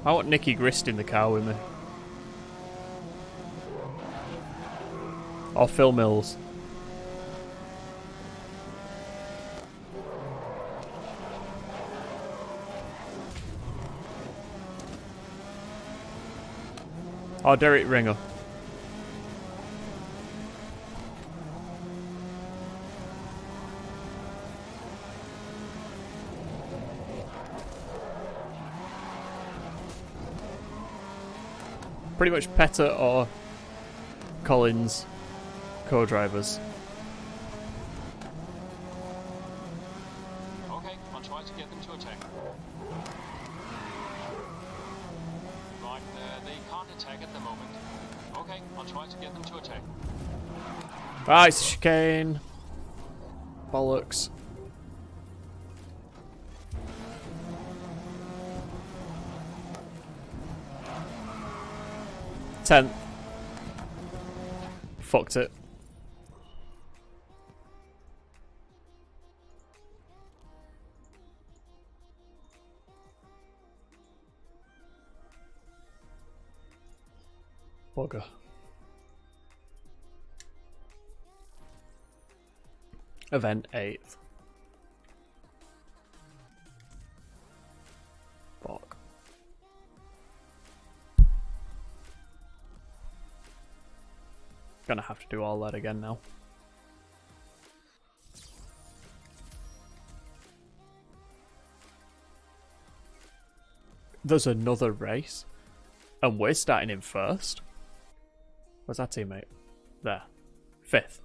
I want Nicky Grist in the car with me. Or Phil Mills. Or Derek Ringer. Pretty much Petter or Collins co-drivers. Okay, I'll try to get them to attack. Right, they can't attack at the moment. Okay, I'll try to get them to attack. Ah, it's a chicane. Bollocks. 10th. Fucked it. Bugger. Event 8th. Fuck. Gonna have to do all that again now. There's another race, and we're starting in first. Where's our teammate? There. 5th.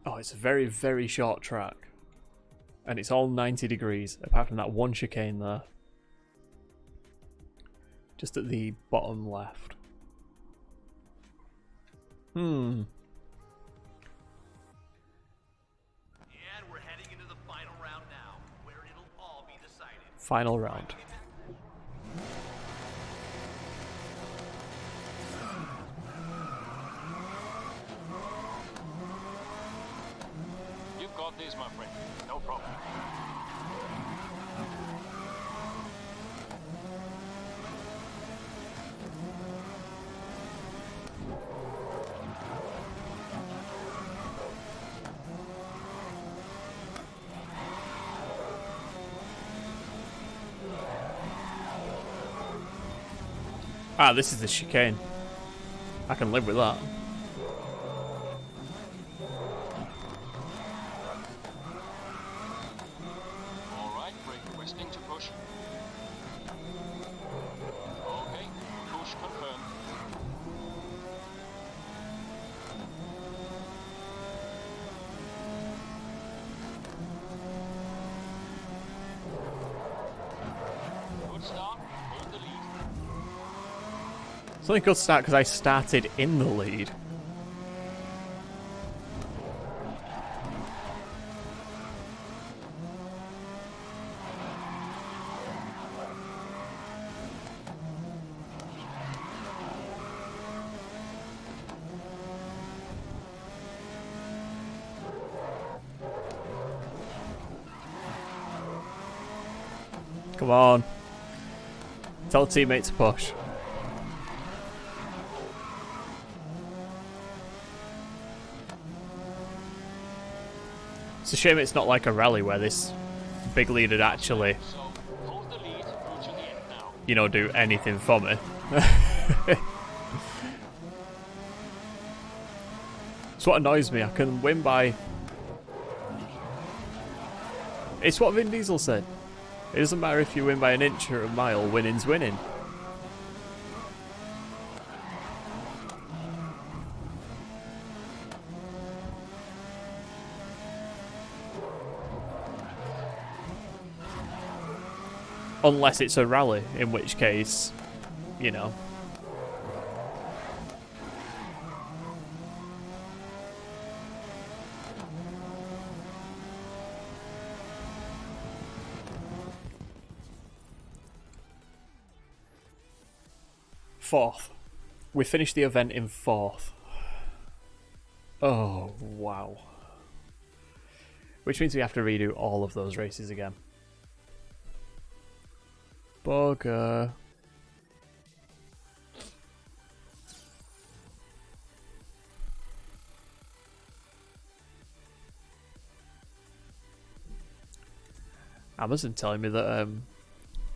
Oh, it's a very, very short track. And it's all 90 degrees, apart from that one chicane there. Just at the bottom left. And we're heading into the final round now, where it'll all be decided. Final round. You've got this, my friend. No problem. Ah, this is the chicane. I can live with that. Alright, brake requesting to push. Okay, push confirmed. Good start, hold the lead. It's only a good start because I started in the lead. Come on. Tell teammates to push. It's a shame it's not like a rally where this big lead would actually, So, hold the lead through to the end now. you know, do anything for me. It's what annoys me. I can win by... It's what Vin Diesel said. It doesn't matter if you win by an inch or a mile, winning's winning. Unless it's a rally, in which case, you know. 4th. We finished the event in 4th. Oh, wow. Which means we have to redo all of those races again. Bugger. Amazon telling me that,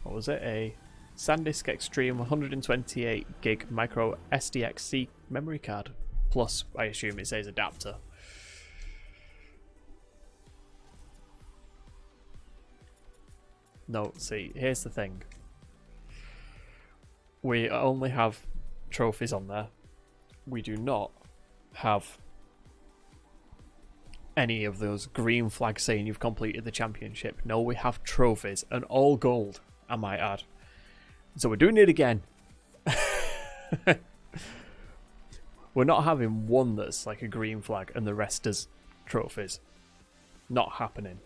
what was it? A SanDisk Extreme 128 gig micro SDXC memory card. Plus, I assume it says adapter. No, see, here's the thing. We only have trophies on there. We do not have any of those green flags saying you've completed the championship. No, we have trophies, and all gold, I might add. So we're doing it again. We're not having one that's like a green flag and the rest is trophies. Not happening.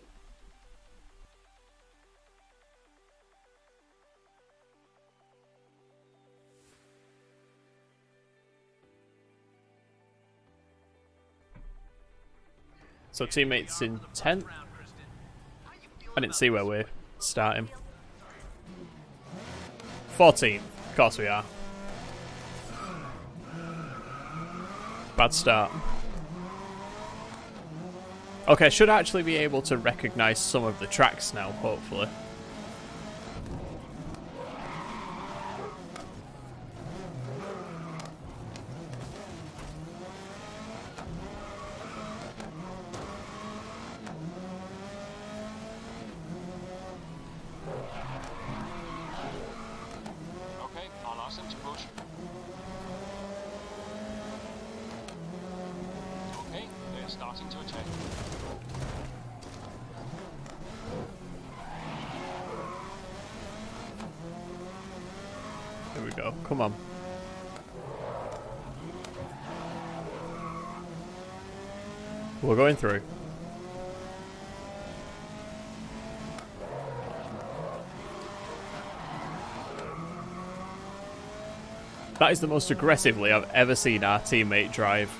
So teammates in 10th. I didn't see where we're starting. 14th. Of course we are. Bad start. Okay, I should actually be able to recognise some of the tracks now, hopefully. Okay, I'll ask them to push. Okay, they're starting to attack. Here we go. Come on. We're going through. That is the most aggressively I've ever seen our teammate drive.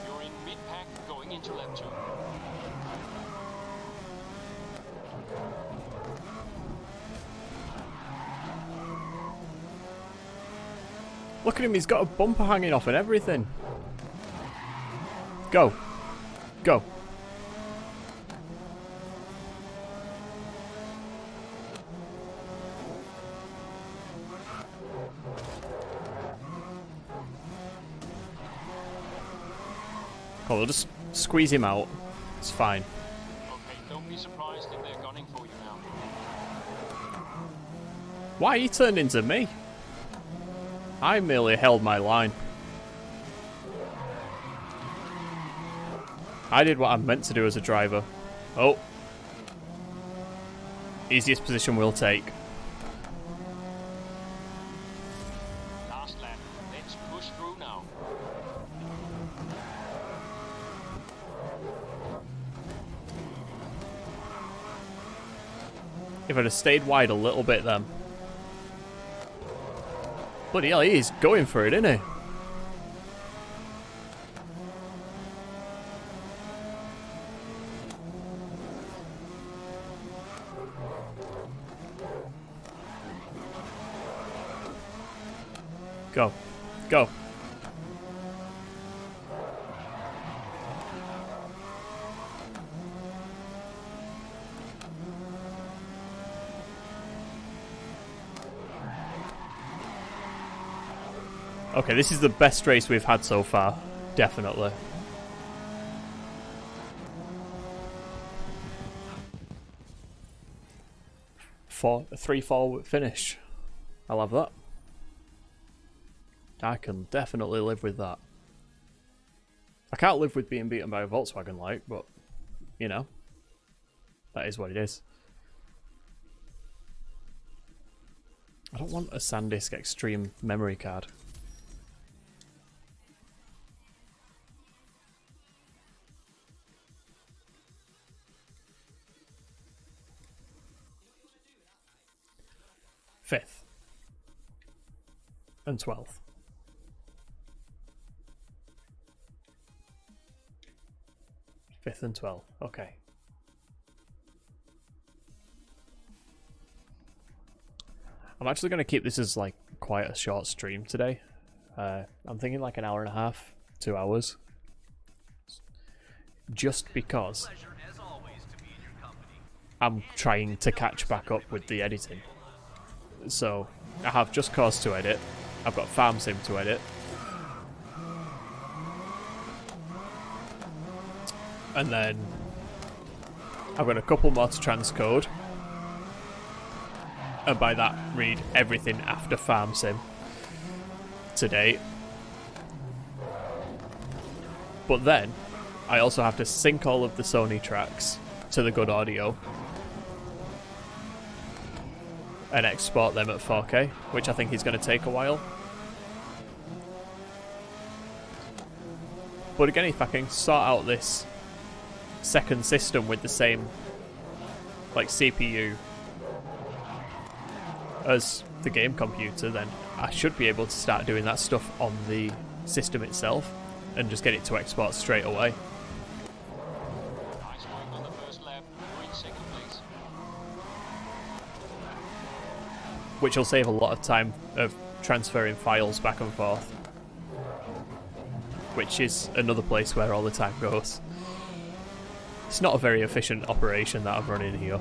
You're in mid-pack going into lap 2. Look at him, he's got a bumper hanging off and everything. Go. Go. Oh, we'll just squeeze him out. It's fine. Okay, don't be surprised if they're gunning for you now. Why he turned into me? I merely held my line. I did what I'm meant to do as a driver. Oh. Easiest position we'll take. Last lap. Let's push through now. If I'd have stayed wide a little bit then. Bloody hell, he's going for it, isn't he? Go. Go. Okay, this is the best race we've had so far. Definitely. A 3-4 finish. I'll have that. I can definitely live with that. I can't live with being beaten by a Volkswagen like, but, you know, that is what it is. I don't want a SanDisk Extreme memory card. 5th and 12th. Fifth and 12th. Okay. I'm actually going to keep this as like quite a short stream today. I'm thinking like an hour and a half, 2 hours. Just because Pleasure as always to be in your company. I'm trying to catch back up with the editing. So I have Just Cause to edit. I've got Farm Sim to edit. And then I've got a couple more to transcode. And by that, read everything after Farm Sim to date. But then, I also have to sync all of the Sony tracks to the good audio and export them at 4K, which I think is going to take a while. But again, if I can sort out this second system with the same like CPU as the game computer, then I should be able to start doing that stuff on the system itself and just get it to export straight away. Nice work on the first lap. You're in second place. Which will save a lot of time of transferring files back and forth, which is another place where all the time goes. It's not a very efficient operation that I'm running here.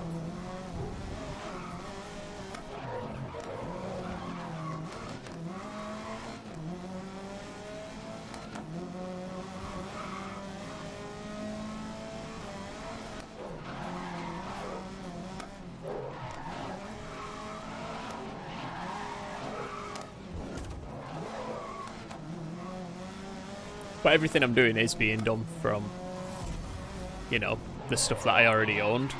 But everything I'm doing is being done from, you know, the stuff that I already owned.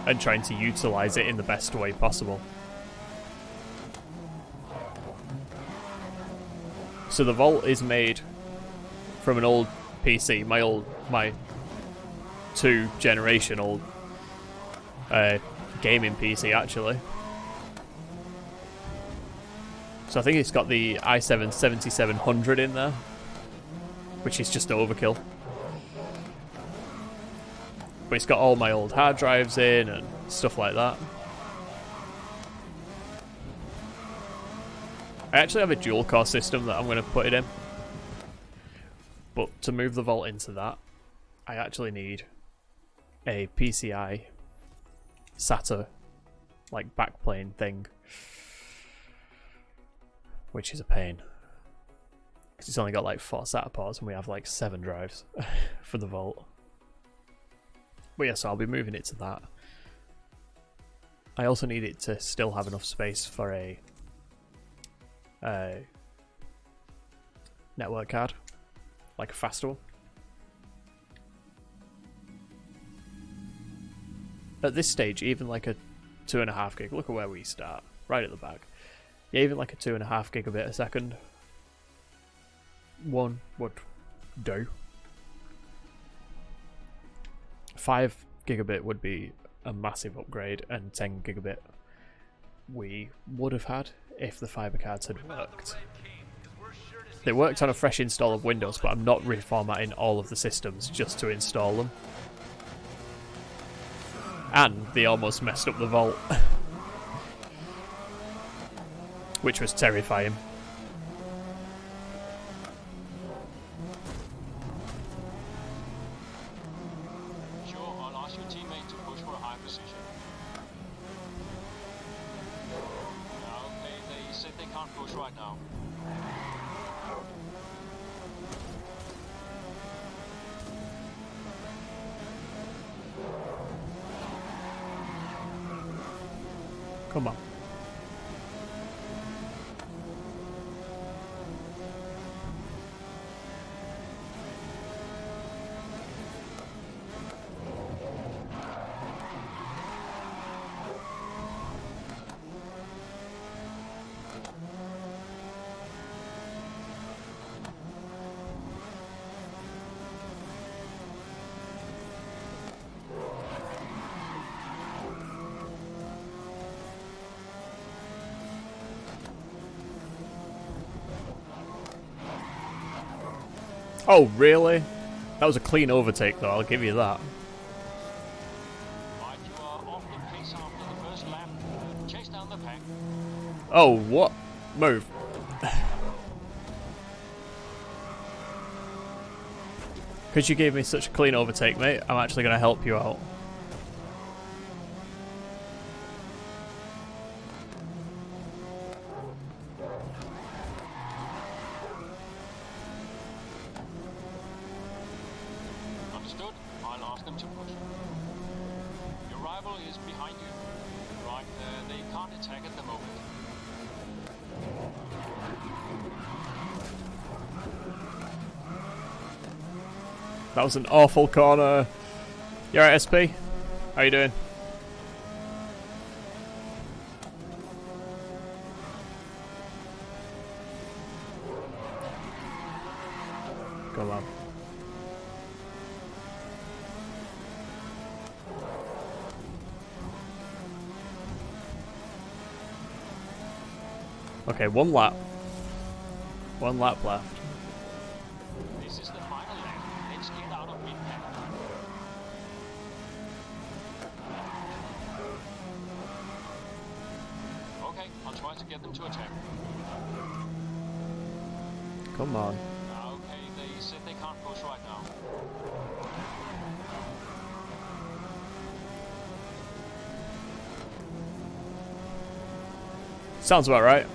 And trying to utilise it in the best way possible. So the Vault is made from an old PC, my 2 generation old gaming PC actually. So I think it's got the i7 7700 in there, which is just overkill. But it's got all my old hard drives in and stuff like that. I actually have a dual core system that I'm going to put it in. But to move the Vault into that, I actually need a PCI SATA like backplane thing, which is a pain because it's only got like 4 SATA ports and we have like 7 drives for the Vault. But yeah, so I'll be moving it to that. I also need it to still have enough space for a network card, like a faster one. At this stage, even like a 2.5 gig, look at where we start, right at the back. Yeah, even like a 2.5 gigabit a second one would do. 5 gigabit would be a massive upgrade, and 10 gigabit we would have had if the fiber cards had worked. They worked on a fresh install of Windows, but I'm not reformatting all of the systems just to install them. And they almost messed up the Vault, which was terrifying. Sure, I'll ask your teammate to push for a high position. Okay, they said they can't push right now. Come on. Oh, really? That was a clean overtake, though. I'll give you that. Right, you are off the pace after the first lap. Chase down the pack. Oh, what? Move. Because you gave me such a clean overtake, mate, I'm actually going to help you out. Understood? I'll ask them to push. Your rival is behind you. Right, they can't attack at the moment. That was an awful corner. You alright, SP? How you doing? Come on. Okay, one lap. One lap left. This is the final lap. Let's get out of mid-pack. Okay, I'll try to get them to attack. Come on. Okay, they said they can't push right now. Sounds about right.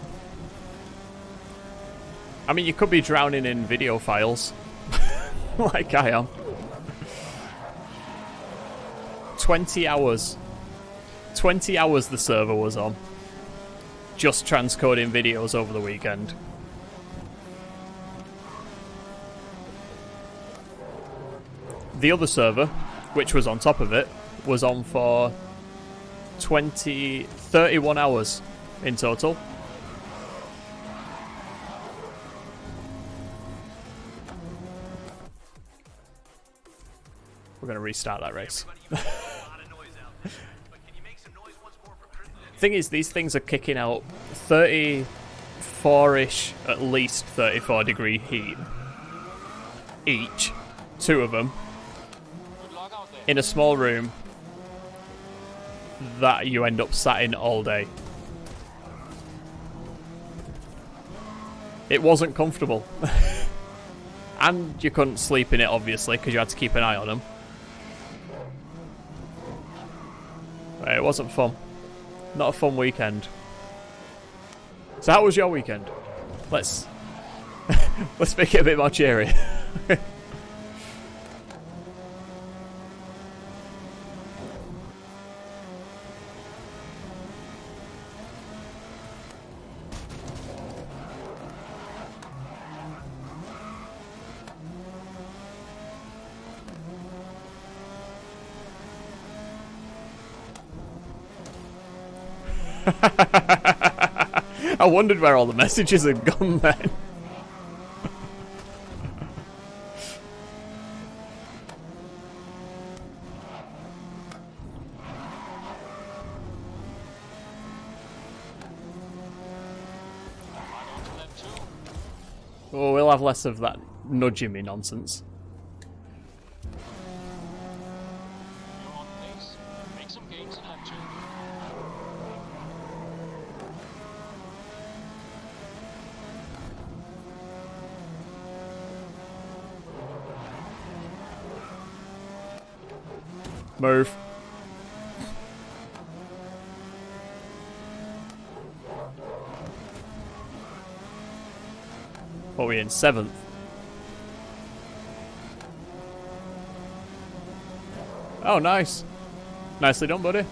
I mean, you could be drowning in video files. Like I am. 20 hours. 20 hours the server was on. Just transcoding videos over the weekend. The other server, which was on top of it, was on for 31 hours in total. We're going to restart that race. Thing is, these things are kicking out 34-ish, at least 34 degree heat each, two of them, Good luck out there. in a small room that you end up sat in all day. It wasn't comfortable. And you couldn't sleep in it, obviously, because you had to keep an eye on them. It wasn't fun. Not a fun weekend. So how was your weekend? Let's let's make it a bit more cheery. I wondered where all the messages had gone then. Right on to them too. Oh, we'll have less of that nudging me nonsense. You're on pace. Make some gains in lap 2. Move. What are we in? 7th? Oh, nice. Nicely done, buddy.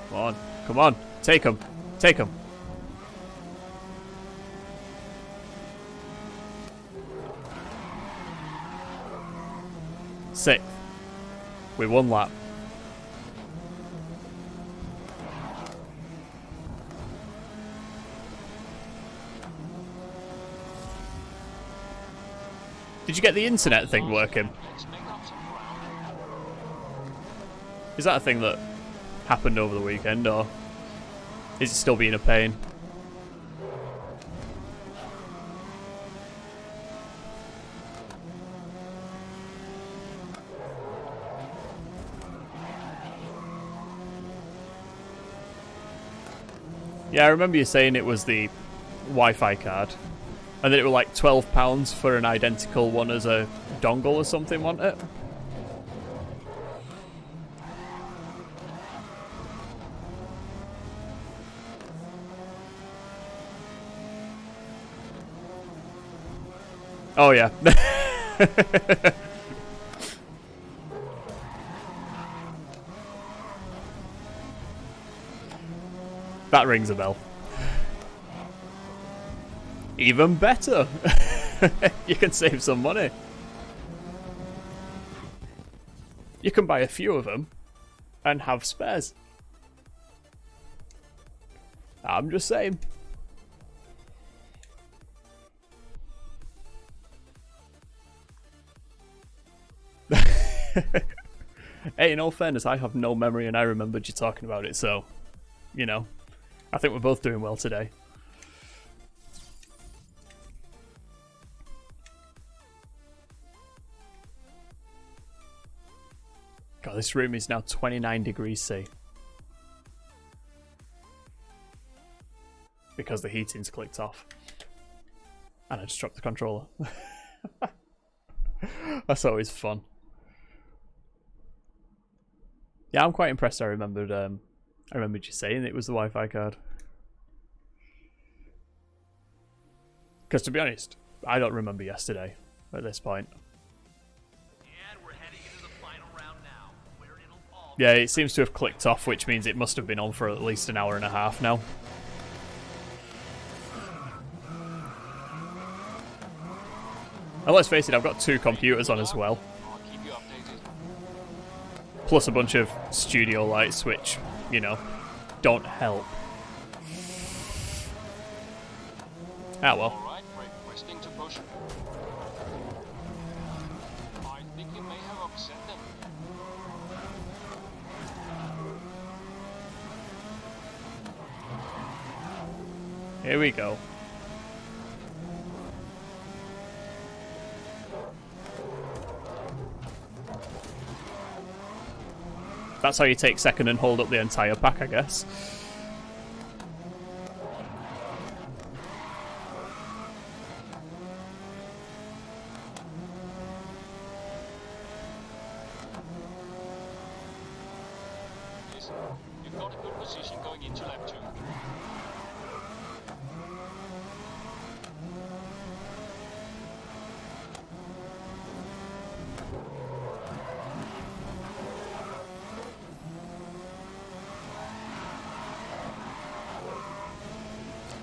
Come on. Come on. Take him. Take him. Sixth. With one lap. Did you get the internet thing working? Let's make up some ground. Is that a thing that happened over the weekend, or is it still being a pain? Yeah, I remember you saying it was the Wi-Fi card, and that it was like £12 for an identical one as a dongle or something, wasn't it? Oh yeah. That rings a bell. Even better. You can save some money. You can buy a few of them and have spares. I'm just saying. Hey, in all fairness, I have no memory and I remembered you talking about it, so, you know, I think we're both doing well today. God, this room is now 29 degrees C. Because the heating's clicked off. And I just dropped the controller. That's always fun. Yeah, I'm quite impressed. I remembered you saying it was the Wi-Fi card. Because to be honest, I don't remember yesterday at this point. And we're heading into the final round now, where it'll all Yeah, it seems to have clicked off, which means it must have been on for at least an hour and a half now. And let's face it, I've got 2 computers on as well. I'll keep you updated. Plus a bunch of studio lights, which, you know, don't help. Ah well. Alright, requesting to push. I think you may have upset them. Here we go. That's how you take second and hold up the entire pack, I guess. Listen, you've got a good position going into lap 2.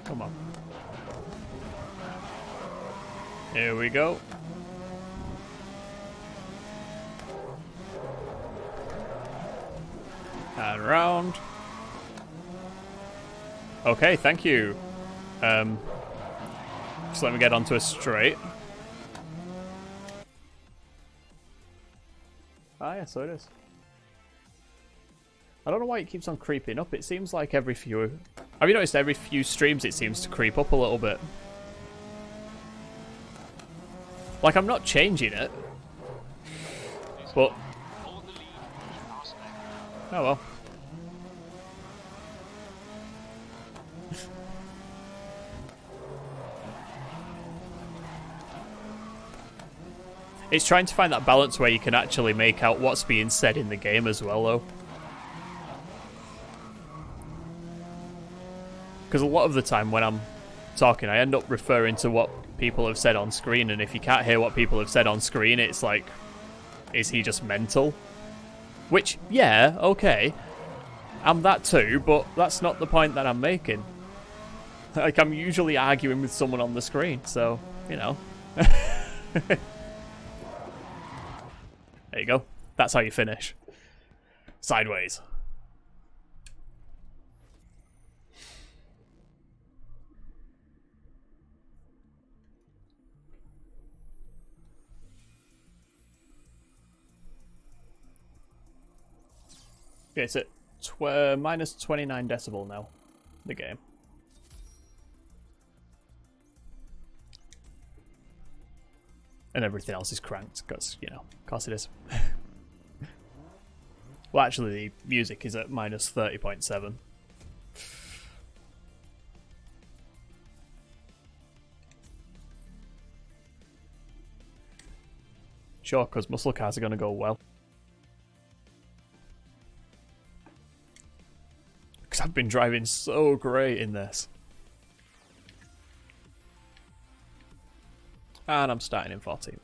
Come on. Here we go. And round. Okay, thank you. Just let me get onto a straight. Ah, yeah, so it is. I don't know why it keeps on creeping up. It seems like every few... Have you noticed every few streams it seems to creep up a little bit? Like, I'm not changing it. But... Hold the lead. Pass back. Oh well. It's trying to find that balance where you can actually make out what's being said in the game as well, though. Because a lot of the time when I'm talking, I end up referring to what people have said on screen, and if you can't hear what people have said on screen, it's like, is he just mental? Which, yeah, okay, I'm that too, but that's not the point that I'm making. Like, I'm usually arguing with someone on the screen, so, you know. There you go. That's how you finish. Sideways. Okay, it's at minus 29 decibel now, the game. And everything else is cranked, because, you know, of course it is. Well, actually, the music is at minus 30.7. Sure, because muscle cars are going to go well. Because I've been driving so great in this. And I'm starting in 14th.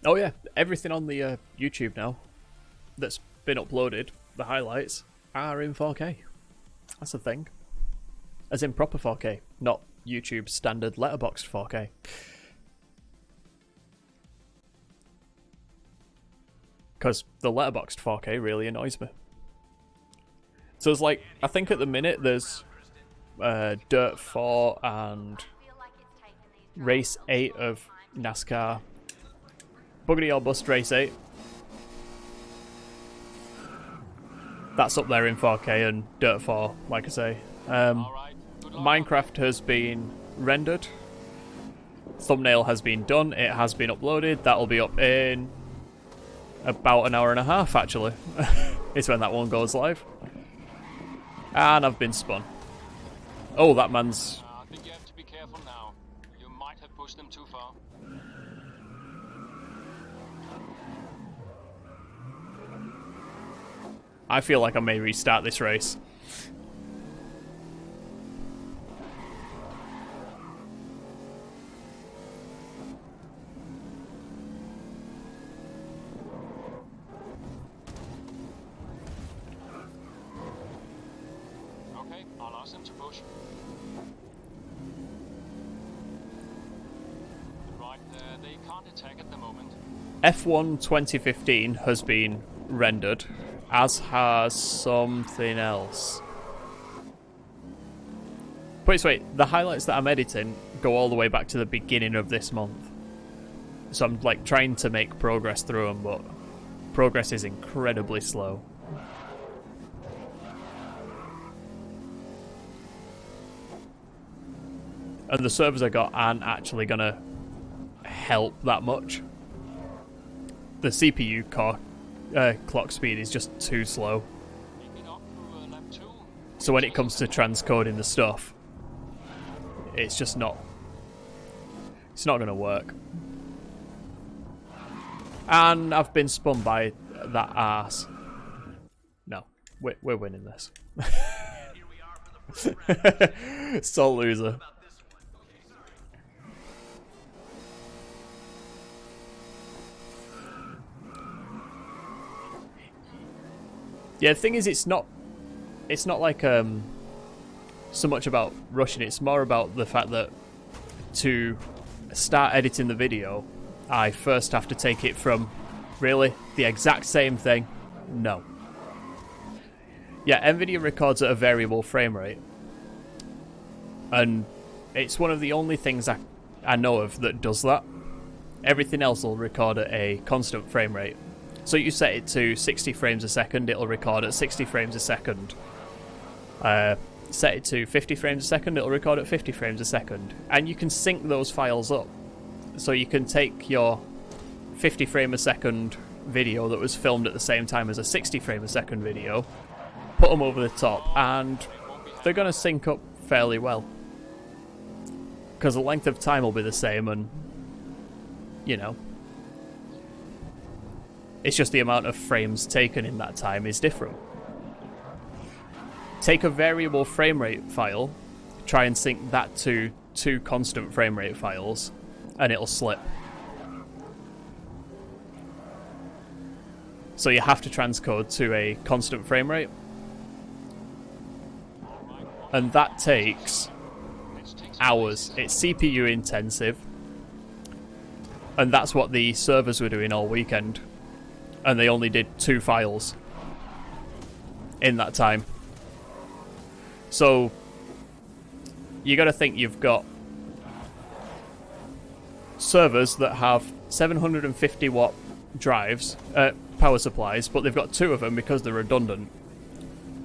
Oh yeah, everything on the YouTube now that's been uploaded, the highlights, are in 4K. That's the thing. As in proper 4K, not YouTube standard letterboxed 4K. Because the letterboxed 4K really annoys me. So it's like, I think at the minute there's Dirt 4 and Race 8 of NASCAR. Buggity or Bust Race 8. That's up there in 4K, and Dirt 4, like I say. Minecraft has been rendered. Thumbnail has been done. It has been uploaded. That'll be up in about an hour and a half, actually. It's when that one goes live. And I've been spun. Oh, that man's... I think you have to be careful now. You might have pushed them too far. I feel like I may restart this race. Okay, I'll ask them to push. Right, they can't attack at the moment. F1 2015 has been rendered, as has something else. But this way, the highlights that I'm editing go all the way back to the beginning of this month. So I'm like trying to make progress through them, but progress is incredibly slow. And the servers I got aren't actually gonna help that much. The CPU core clock speed is just too slow. So when it comes to transcoding the stuff, it's just not... It's not going to work. And I've been spun by that arse. No, we're winning this. Salt loser. Yeah, the thing is, it's not like so much about rushing. It's more about the fact that to start editing the video, I first have to take it from really the exact same thing. No. Yeah, NVIDIA records at a variable frame rate, and it's one of the only things I know of that does that. Everything else will record at a constant frame rate. So you set it to 60 frames a second, it'll record at 60 frames a second. Set it to 50 frames a second, it'll record at 50 frames a second. And you can sync those files up. So you can take your 50 frame a second video that was filmed at the same time as a 60 frame a second video, put them over the top, and they're going to sync up fairly well. Because the length of time will be the same, and, you know, it's just the amount of frames taken in that time is different. Take a variable frame rate file, try and sync that to two constant frame rate files, and it'll slip. So you have to transcode to a constant frame rate. And that takes hours. It's CPU intensive. And that's what the servers were doing all weekend. And they only did 2 files in that time. So you got to think you've got servers that have 750 watt drives, power supplies, but they've got two of them because they're redundant.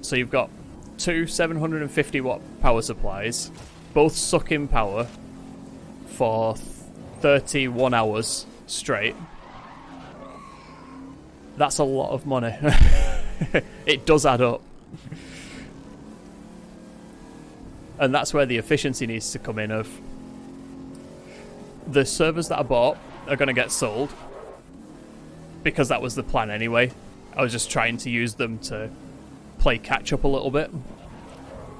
So you've got two 750 watt power supplies, both sucking power for 31 hours straight. That's a lot of money. It does add up. And that's where the efficiency needs to come in of the servers that I bought are going to get sold because that was the plan anyway. I was just trying to use them to play catch up a little bit,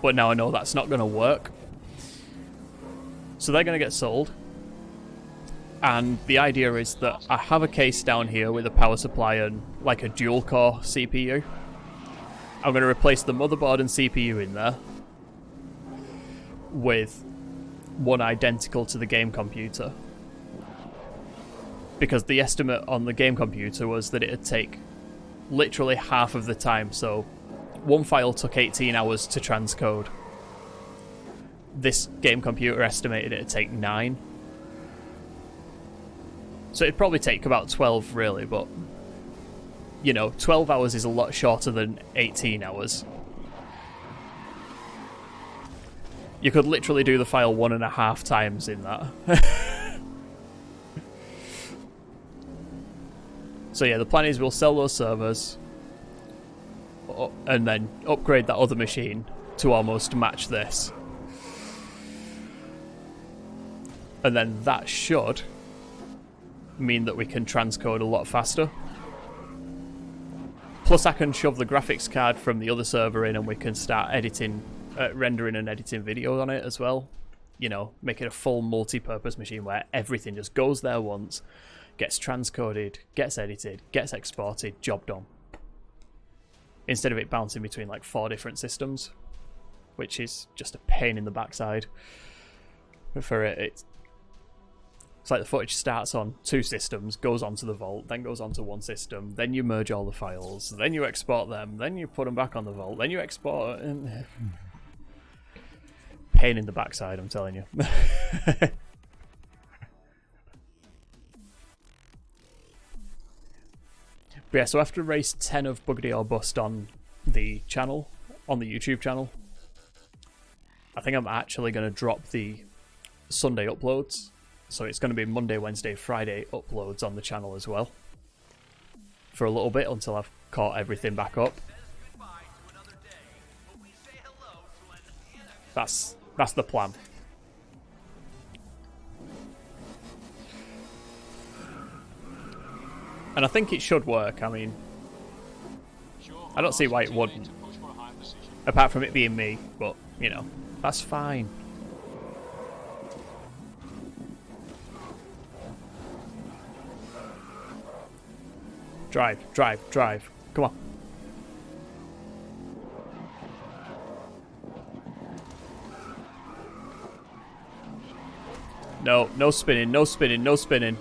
but now I know that's not going to work. So they're going to get sold, and the idea is that I have a case down here with a power supply and like a dual core CPU. I'm going to replace the motherboard and CPU in there with one identical to the game computer, because the estimate on the game computer was that it'd take literally half of the time. So one file took 18 hours to transcode. This game computer estimated it'd take 9. So it'd probably take about 12 really, but you know, 12 hours is a lot shorter than 18 hours. You could literally do the file 1.5 times in that. So yeah, the plan is we'll sell those servers and then upgrade that other machine to almost match this. And then that should mean that we can transcode a lot faster. Plus I can shove the graphics card from the other server in and we can start editing, rendering and editing video on it as well. You know, make it a full multi-purpose machine where everything just goes there once, gets transcoded, gets edited, gets exported, job done. Instead of it bouncing between like 4 different systems, which is just a pain in the backside. For it's like the footage starts on 2 systems, goes onto the vault, then goes onto 1 system, then you merge all the files, then you export them, then you put them back on the vault, then you export it. Pain in the backside, I'm telling you. But yeah, so after race 10 of Buggedy or Bust on the channel, on the YouTube channel, I think I'm actually going to drop the Sunday uploads. So it's going to be Monday, Wednesday, Friday uploads on the channel as well. For a little bit until I've caught everything back up. That's the plan. And I think it should work. I mean, I don't see why it wouldn't. Apart from it being me, but, you know, that's fine. Drive, drive, drive. Come on. No, no spinning, no spinning, no spinning.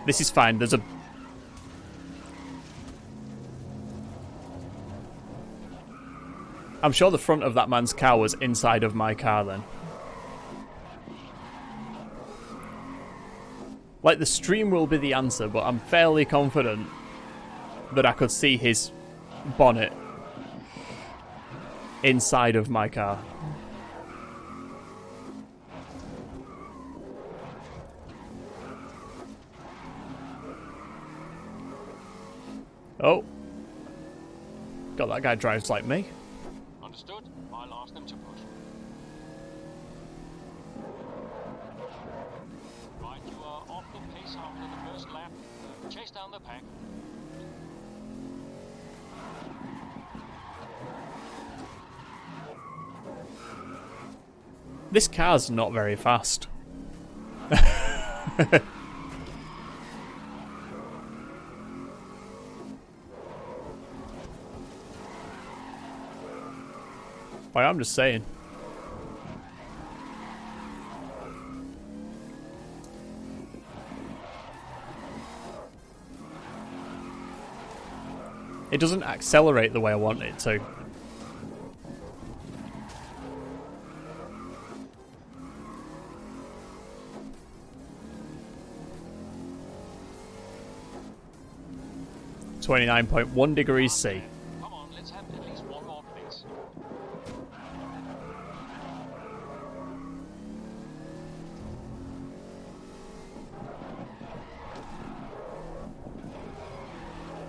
This is fine. There's a... I'm sure the front of that man's car was inside of my car then. Like, the stream will be the answer, but I'm fairly confident that I could see his bonnet inside of my car. Oh. God, that guy drives like me. Understood. I'll ask them to push. Right, you are off the pace after the first lap. Chase down the pack. This car's not very fast. I'm just saying. It doesn't accelerate the way I want it to. 29.1 degrees C. Come on, let's have at least one more place.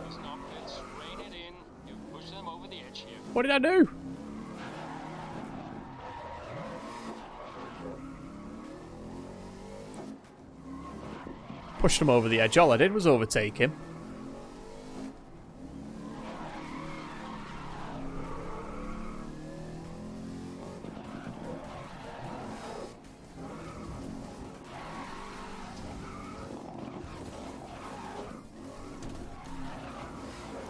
Stop, let's rein it in. You push them over the edge here. What did I do? Pushed him over the edge. All I did was overtake him.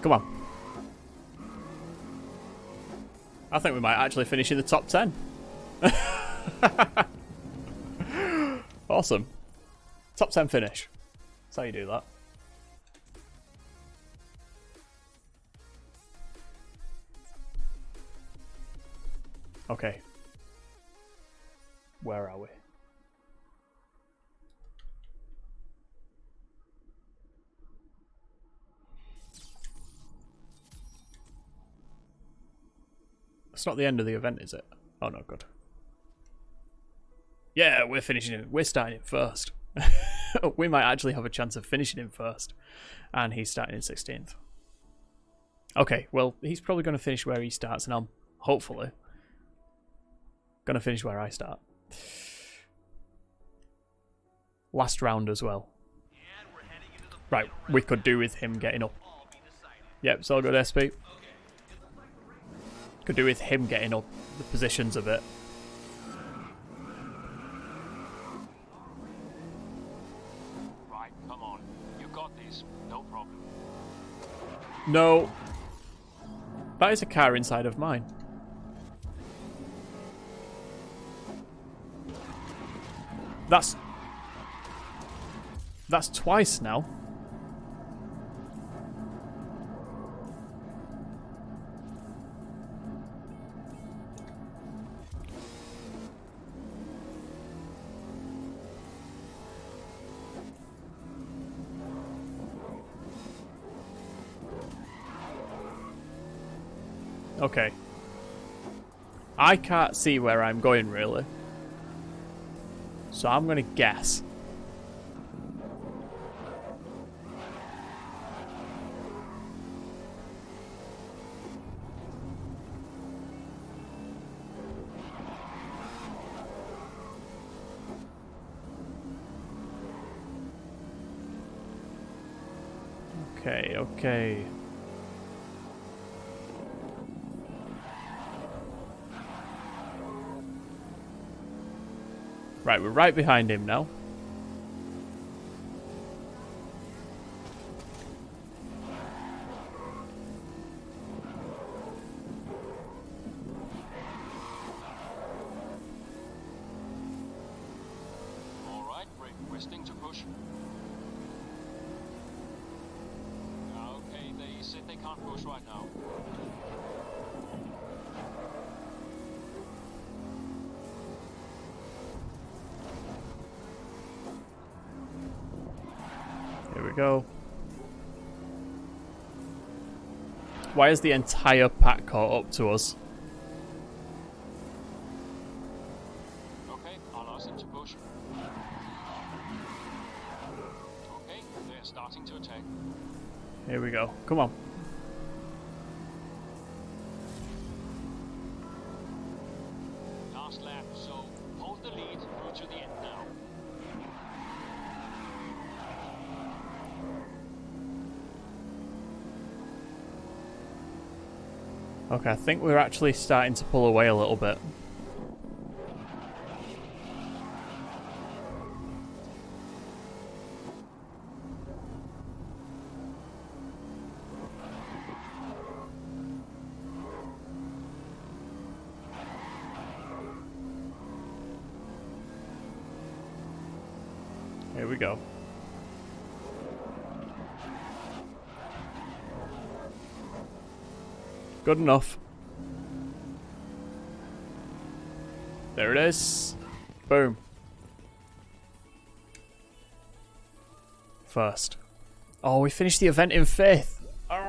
Come on. I think we might actually finish in the top 10. Awesome. Top 10 finish. That's how you do that. Okay. Where are we? It's not the end of the event, is it? Oh no, good. Yeah, we're finishing it. We're starting it first. We might actually have a chance of finishing him first. And he's starting in 16th. Okay, well, he's probably going to finish where he starts, and I'm hopefully going to finish where I start. Last round as well. Right, we could do with him getting up. Yep, it's all good, SP. Could do with him getting up the positions a bit. Right, come on. You got this. No problem. No. That is a car inside of mine. That's twice now. Okay. I can't see where I'm going, really. So I'm going to guess. Okay, okay. Right, we're right behind him now. All right, requesting to push. Okay, they said they can't push right now. Here we go. Why is the entire pack caught up to us? Okay, I'll ask them to push. Okay, they're starting to attack. Here we go. Come on. Last lap, so hold the lead through to the end now. Okay, I think we're actually starting to pull away a little bit. Here we go. Good enough. There it is. Boom. First. Oh, we finished the event in 5th. Oh.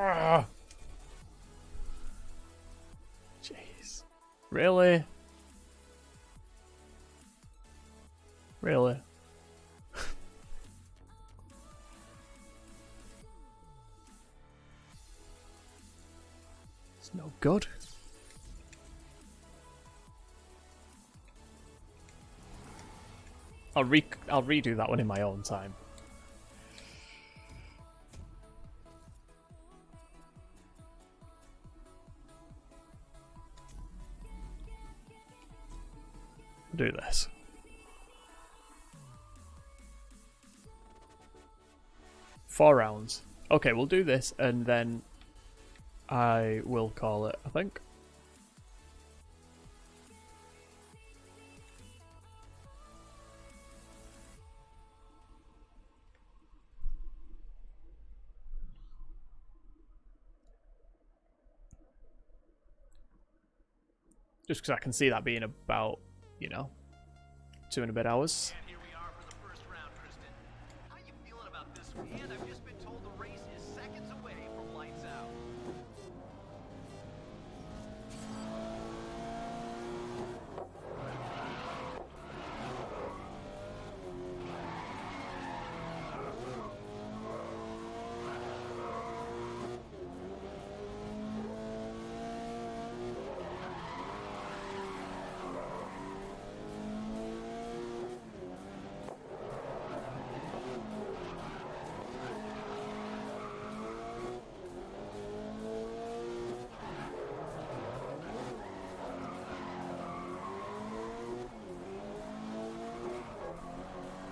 Really? Really? It's no good. I'll redo that one in my own time. Do this. Four rounds. Okay, we'll do this and then I will call it, I think. Just because I can see that being about, you know, 2 and a bit hours. And here we are for the first round, Tristan. How you feeling about this one? And I've just been told the race is seconds away from lights out.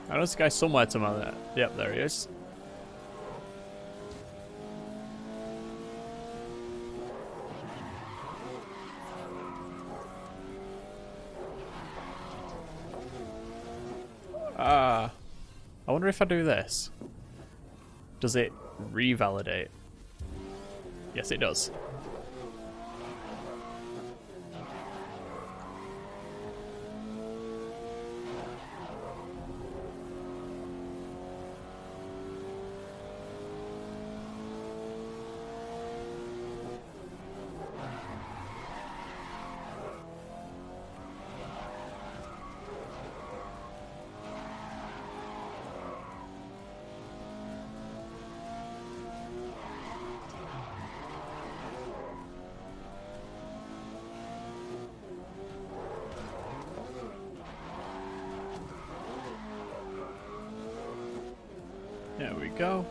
I know this guy's somewhere to my left. Yep, there he is. I wonder if I do this. Does it revalidate? Yes, it does. There we go.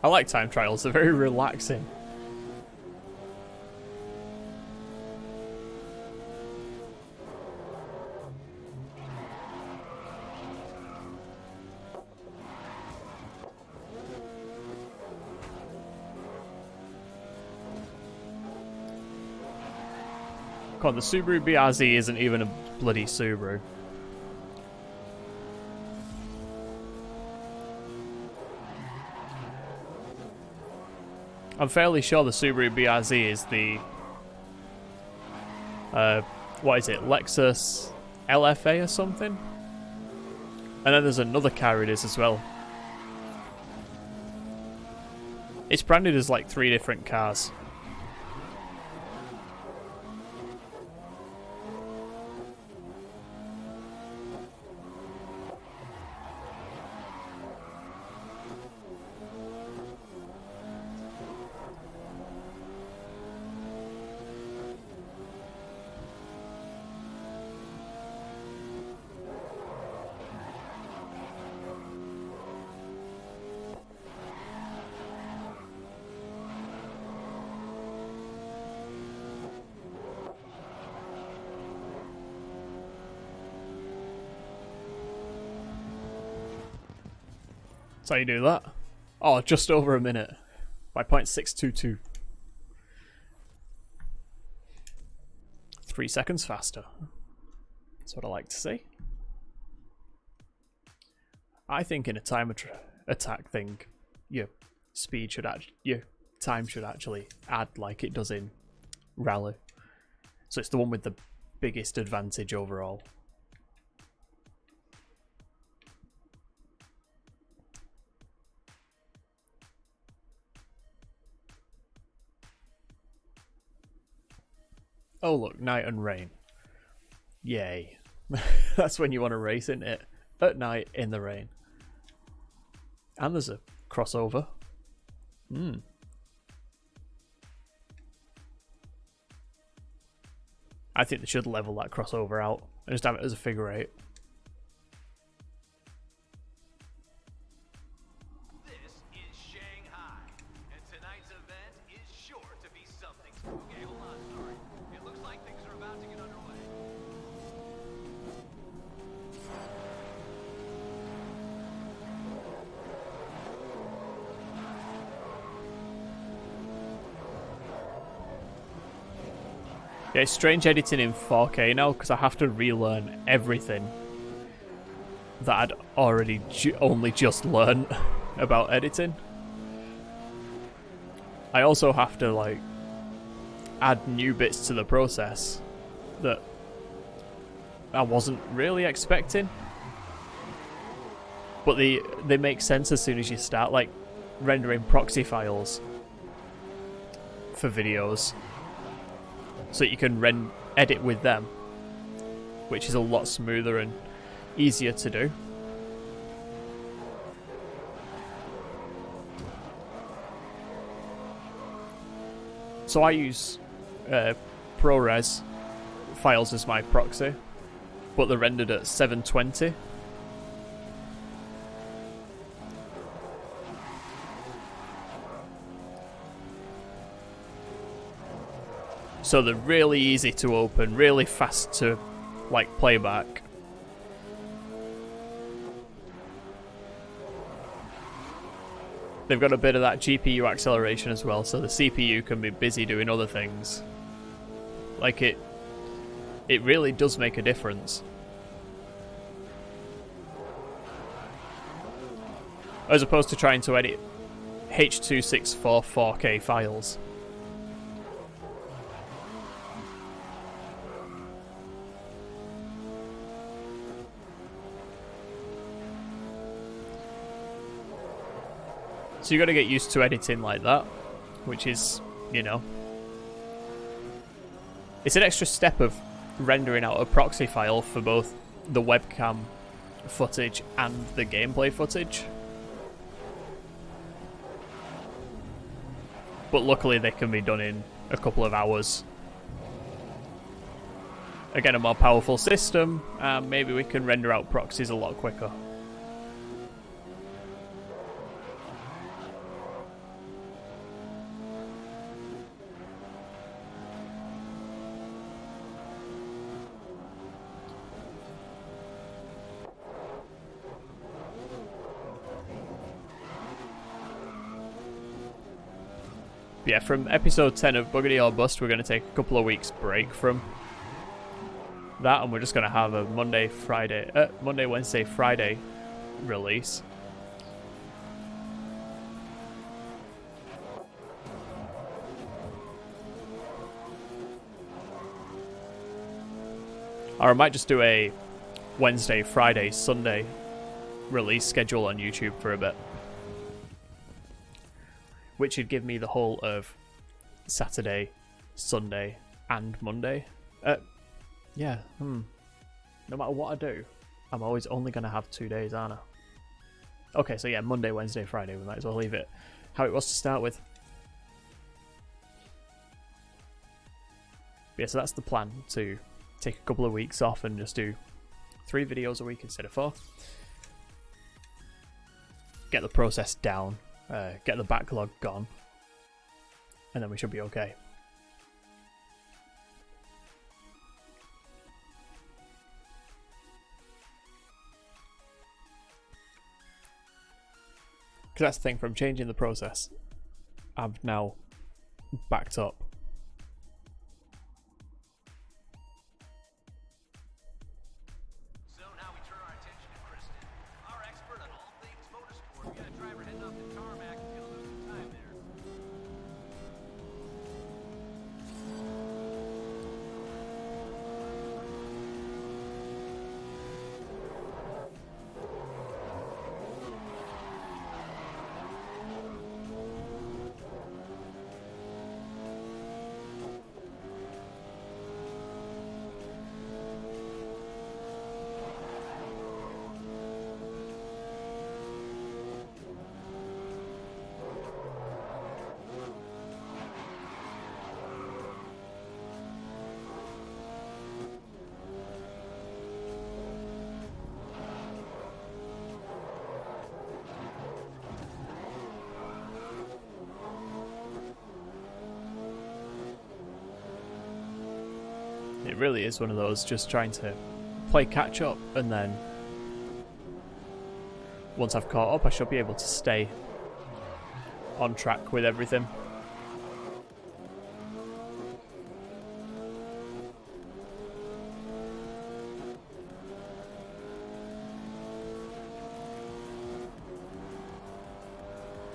I like time trials, they're very relaxing. God, the Subaru BRZ isn't even a bloody Subaru. I'm fairly sure the Subaru BRZ is the what is it, Lexus LFA or something? And then there's another car it is as well. It's branded as like 3 different cars. That's how you do that. Oh, just over a minute. By 0.622. 3 seconds faster. That's what I like to see. I think in a time attack thing, your speed should actually, your time should actually add like it does in Rally. So it's the one with the biggest advantage overall. Oh look, night and rain. Yay. That's when you want to race, isn't it? At night in the rain. And there's a crossover. I think they should level that crossover out and just have it as a figure 8. This is Shanghai, and tonight's event is sure to be something spooky. Hold on, sorry. It looks like things are about to get underway. Yeah, it's strange editing in 4K now because I have to relearn everything that I'd already only just learned about editing. I also have to like add new bits to the process that I wasn't really expecting, but they make sense as soon as you start, like rendering proxy files for videos so you can edit with them, which is a lot smoother and easier to do. So I use ProRes files as my proxy, but they're rendered at 720. So they're really easy to open, really fast to like playback. They've got a bit of that GPU acceleration as well, so the CPU can be busy doing other things. Like it really does make a difference. As opposed to trying to edit H.264 4K files. So you got to get used to editing like that, which is, you know, it's an extra step of rendering out a proxy file for both the webcam footage and the gameplay footage. But luckily they can be done in a couple of hours. Again, a more powerful system, and maybe we can render out proxies a lot quicker. Yeah, from episode 10 of Buggity or Bust, we're going to take a couple of weeks break from that, and we're just going to have a Monday, Wednesday, Friday release. Or I might just do a Wednesday, Friday, Sunday release schedule on YouTube for a bit, which would give me the whole of Saturday, Sunday, and Monday. No matter what I do, I'm always only going to have 2 days, aren't I? Okay, so yeah, Monday, Wednesday, Friday, we might as well leave it how it was to start with. Yeah, so that's the plan, to take a couple of weeks off and just do 3 videos a week instead of 4. Get the process down. Get the backlog gone, and then we should be okay. Because that's the thing, from changing the process, I've now backed up. So now we turn our attention to Kristen, our expert on all things motorsport. We got a driver heading off the tarmac. He's gonna lose some time there. It really is one of those, just trying to play catch up, and then once I've caught up I should be able to stay on track with everything.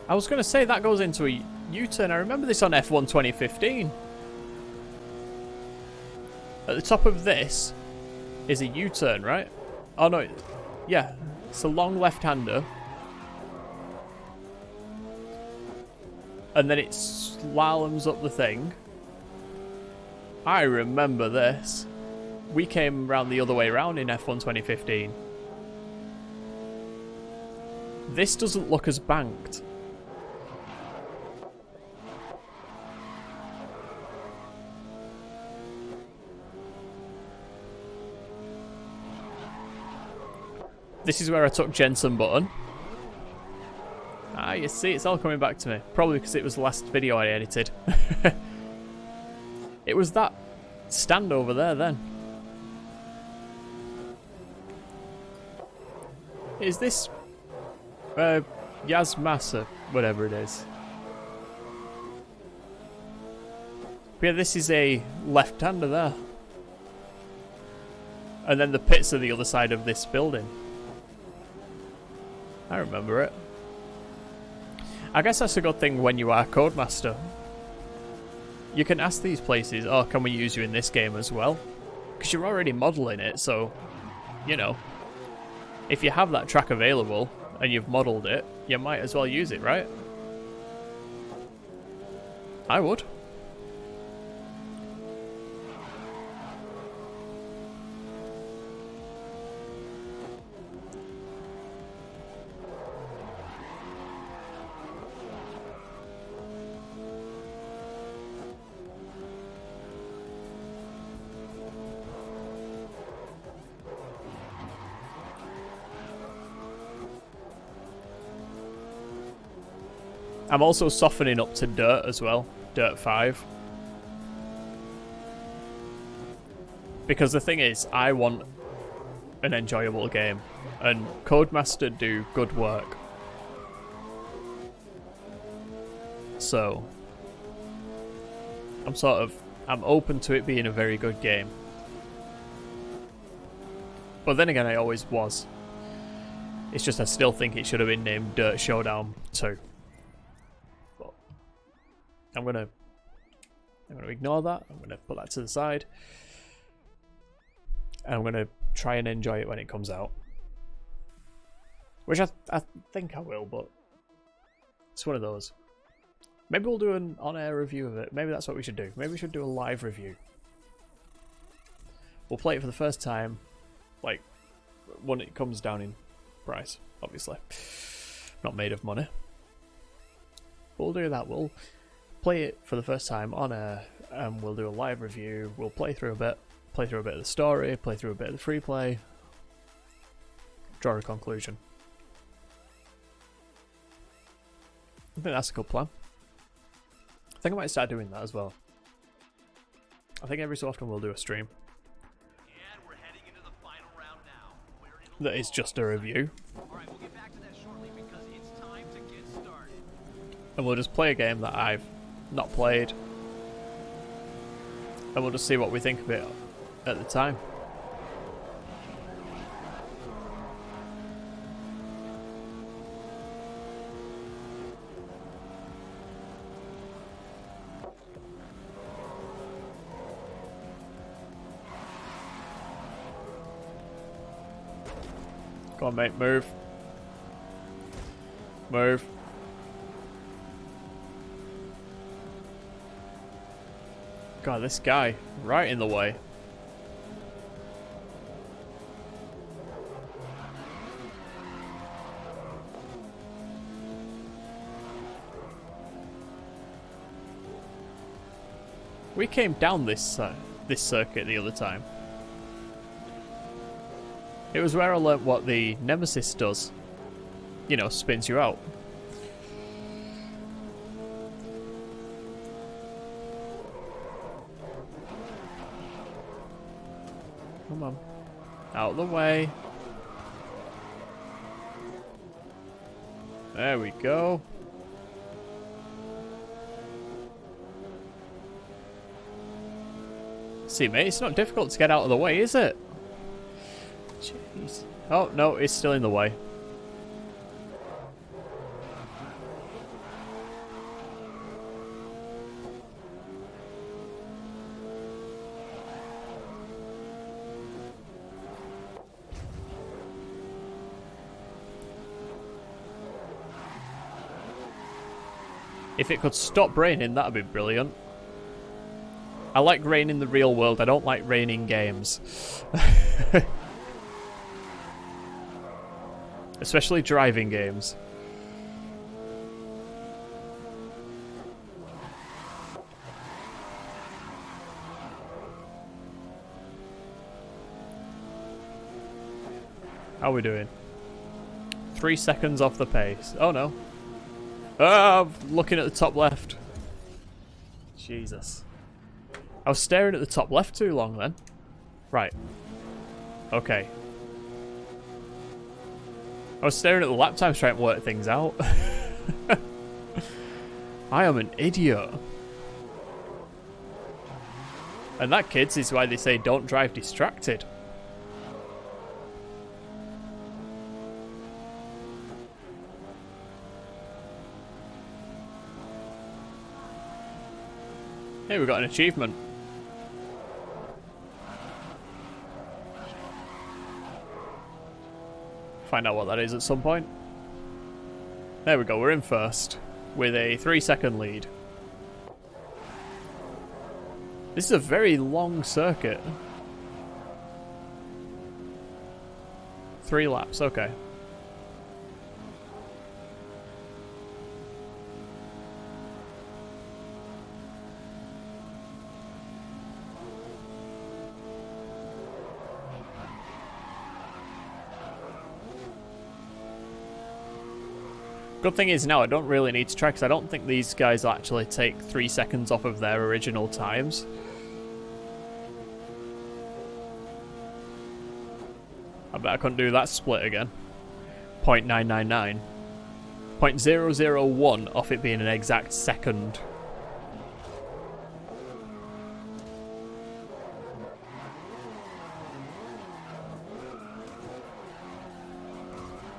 I was going to say that goes into a U-turn. I remember this on F1 2015. At the top of this is a U-turn, right? Oh no, yeah, it's a long left-hander. And then it slaloms up the thing. I remember this. We came round the other way around in F1 2015. This doesn't look as banked. This is where I took Jensen button. Ah, you see, it's all coming back to me. Probably because it was the last video I edited. It was that stand over there then. Is this Yasmasa, whatever it is? But yeah, this is a left-hander there. And then the pits are the other side of this building. I remember it. I guess that's a good thing when you are Codemaster. You can ask these places, oh, can we use you in this game as well? Because you're already modelling it, so, you know. If you have that track available, and you've modelled it, you might as well use it, right? I would. I'm also softening up to Dirt as well, Dirt 5. Because the thing is, I want an enjoyable game, and Codemaster do good work. So, I'm open to it being a very good game. But then again, I always was. It's just I still think it should have been named Dirt Showdown 2. I'm gonna ignore that. I'm gonna put that to the side, and I'm gonna try and enjoy it when it comes out. Which I think I will, but it's one of those. Maybe we'll do an on-air review of it. Maybe that's what we should do. Maybe we should do a live review. We'll play it for the first time, like when it comes down in price. Obviously, not made of money. But we'll do that. We'll play it for the first time on air, and we'll do a live review. We'll play through a bit of the story, play through a bit of the free play, draw a conclusion. I think that's a good plan. I think I might start doing that as well. I think every so often we'll do a stream. And we're heading into the final round now. We're in That is just a review. Alright, we'll get back to that shortly because it's time to get started. And we'll just play a game that I've not played. And we'll just see what we think of it at the time. Go on, mate, move. Move. God, this guy, right in the way. We came down this circuit the other time. It was where I learnt what the Nemesis does. You know, spins you out. Come on. Out of the way. There we go. See, mate, it's not difficult to get out of the way, is it? Jeez. Oh, no, it's still in the way. If it could stop raining, that'd be brilliant. I like rain in the real world, I don't like rain in games. Especially driving games. How are we doing? 3 seconds off the pace. Oh no. Ah, I'm looking at the top left. Jesus. I was staring at the top left too long then. Right. Okay. I was staring at the lap times trying to work things out. I am an idiot. And that, kids, is why they say don't drive distracted. Hey, we got an achievement. Find out what that is at some point. There we go, we're in first with a 3-second lead. This is a very long circuit. 3 laps, okay. Good thing is now I don't really need to try because I don't think these guys actually take 3 seconds off of their original times. I bet I couldn't do that split again. 0.999. 0.001 off it being an exact second.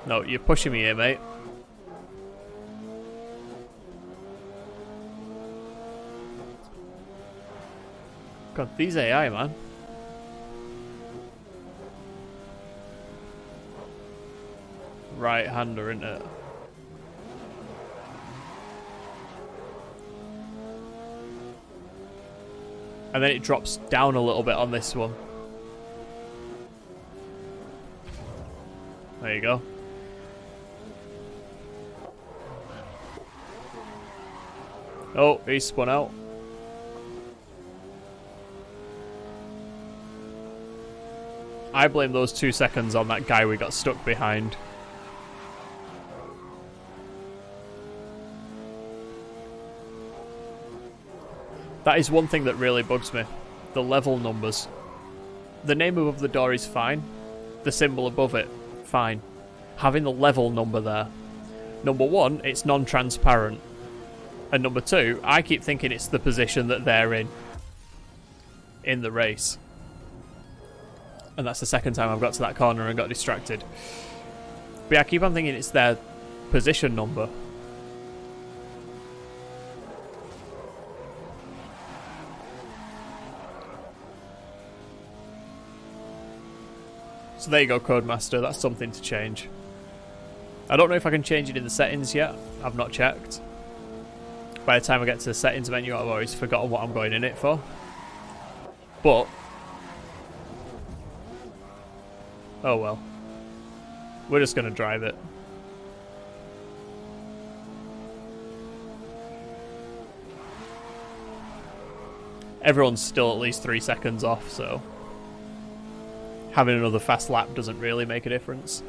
No, you're pushing me here, mate. God, these AI, man. Right-hander, isn't it? And then it drops down a little bit on this one. There you go. Oh, he spun out. I blame those 2 seconds on that guy we got stuck behind. That is one thing that really bugs me. The level numbers. The name above the door is fine. The symbol above it, fine. Having the level number there. Number 1, it's non-transparent. And number 2, I keep thinking it's the position that they're in the race. And that's the second time I've got to that corner and got distracted. But yeah, I keep on thinking it's their position number. So there you go, Codemaster. That's something to change. I don't know if I can change it in the settings yet. I've not checked. By the time I get to the settings menu, I've always forgotten what I'm going in it for. But oh well. We're just going to drive it. Everyone's still at least 3 seconds off, so having another fast lap doesn't really make a difference.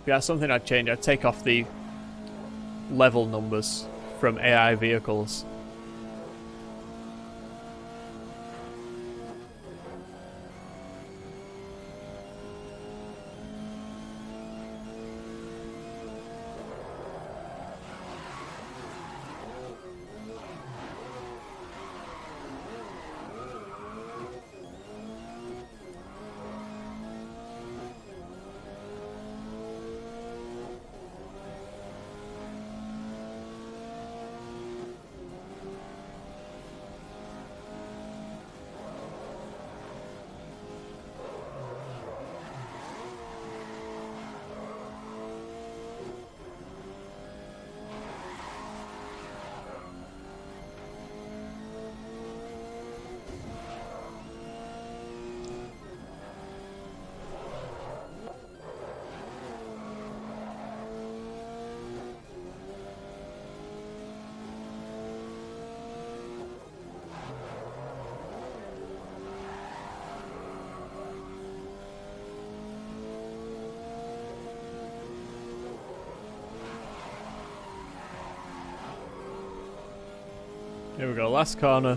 Yeah, something I'd change. I'd take off the level numbers from AI vehicles. Here we go, last corner.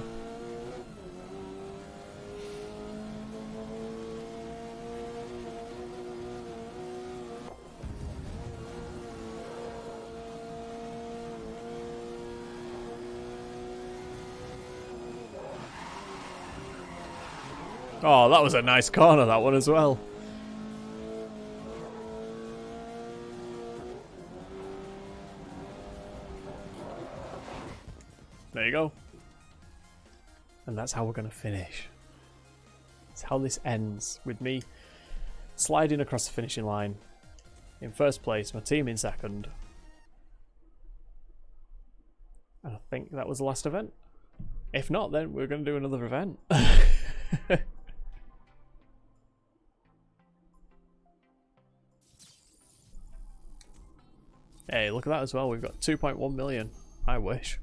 Oh, that was a nice corner, that one as well. There you go. And that's how we're going to finish. That's how this ends, with me sliding across the finishing line in first place, my team in second. And I think that was the last event. If not, then we're going to do another event. Hey, look at that as well. We've got 2.1 million. I wish.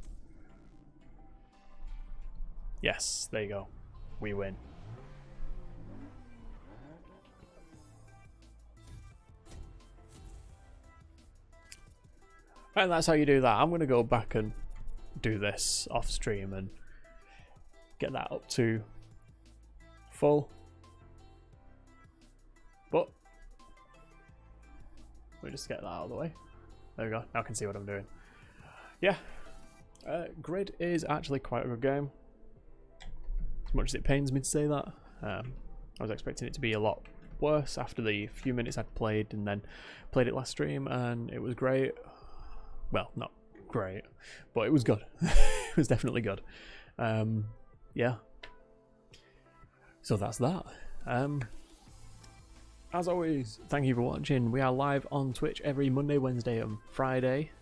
Yes, there you go. We win. And that's how you do that. I'm going to go back and do this off stream and get that up to full. But we'll just get that out of the way. There we go. Now I can see what I'm doing. Yeah. Grid is actually quite a good game. As much as it pains me to say that. I was expecting it to be a lot worse after the few minutes I'd played and then played it last stream, and it was great. Well, not great, but it was good. It was definitely good. Yeah. So that's that. As always, thank you for watching. We are live on Twitch every Monday, Wednesday and Friday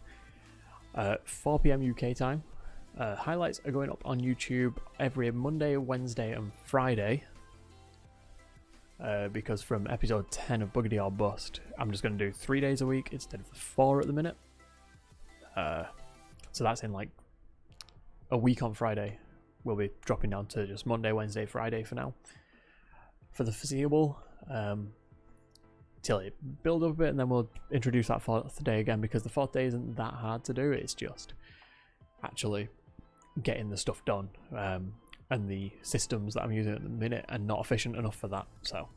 at 4 PM UK time. Highlights are going up on YouTube every Monday, Wednesday and Friday. Because from episode 10 of Buggity or Bust, I'm just going to do 3 days a week instead of 4 at the minute. So that's in like a week on Friday. We'll be dropping down to just Monday, Wednesday, Friday for now. For the foreseeable. Till it build up a bit, and then we'll introduce that 4th day again, because the 4th day isn't that hard to do. It's just actually getting the stuff done. And the systems that I'm using at the minute are not efficient enough for that. So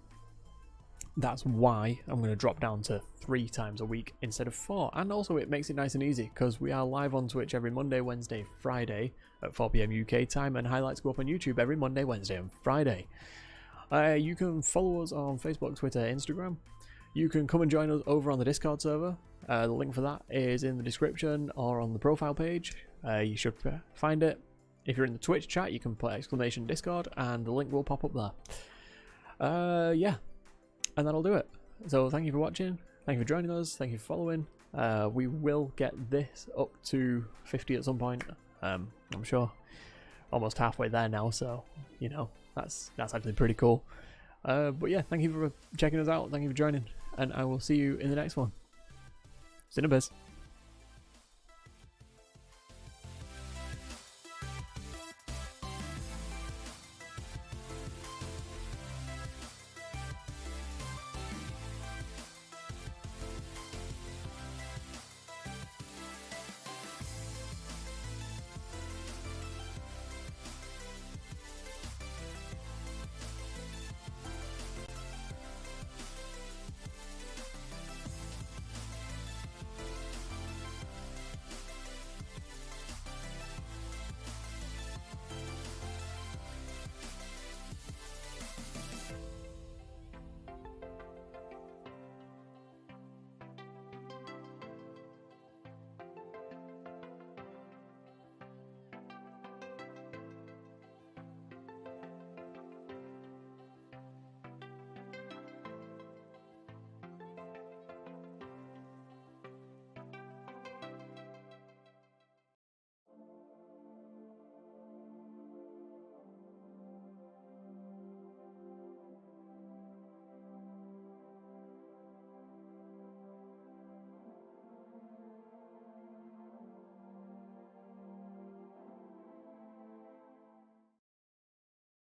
that's why I'm going to drop down to 3 times a week instead of 4. And also it makes it nice and easy because we are live on Twitch every Monday, Wednesday, Friday at 4 PM UK time, and highlights go up on YouTube every Monday, Wednesday and Friday. You can follow us on Facebook, Twitter, Instagram. You can come and join us over on the Discord server. The link for that is in the description or on the profile page. You should find it. If you're in the Twitch chat, you can put !Discord and the link will pop up there. Yeah, and that'll do it. So thank you for watching. Thank you for joining us. Thank you for following. We will get this up to 50 at some point. I'm sure almost halfway there now, so you know that's actually pretty cool. But yeah, thank you for checking us out. Thank you for joining, and I will see you in the next one. See you in a biz.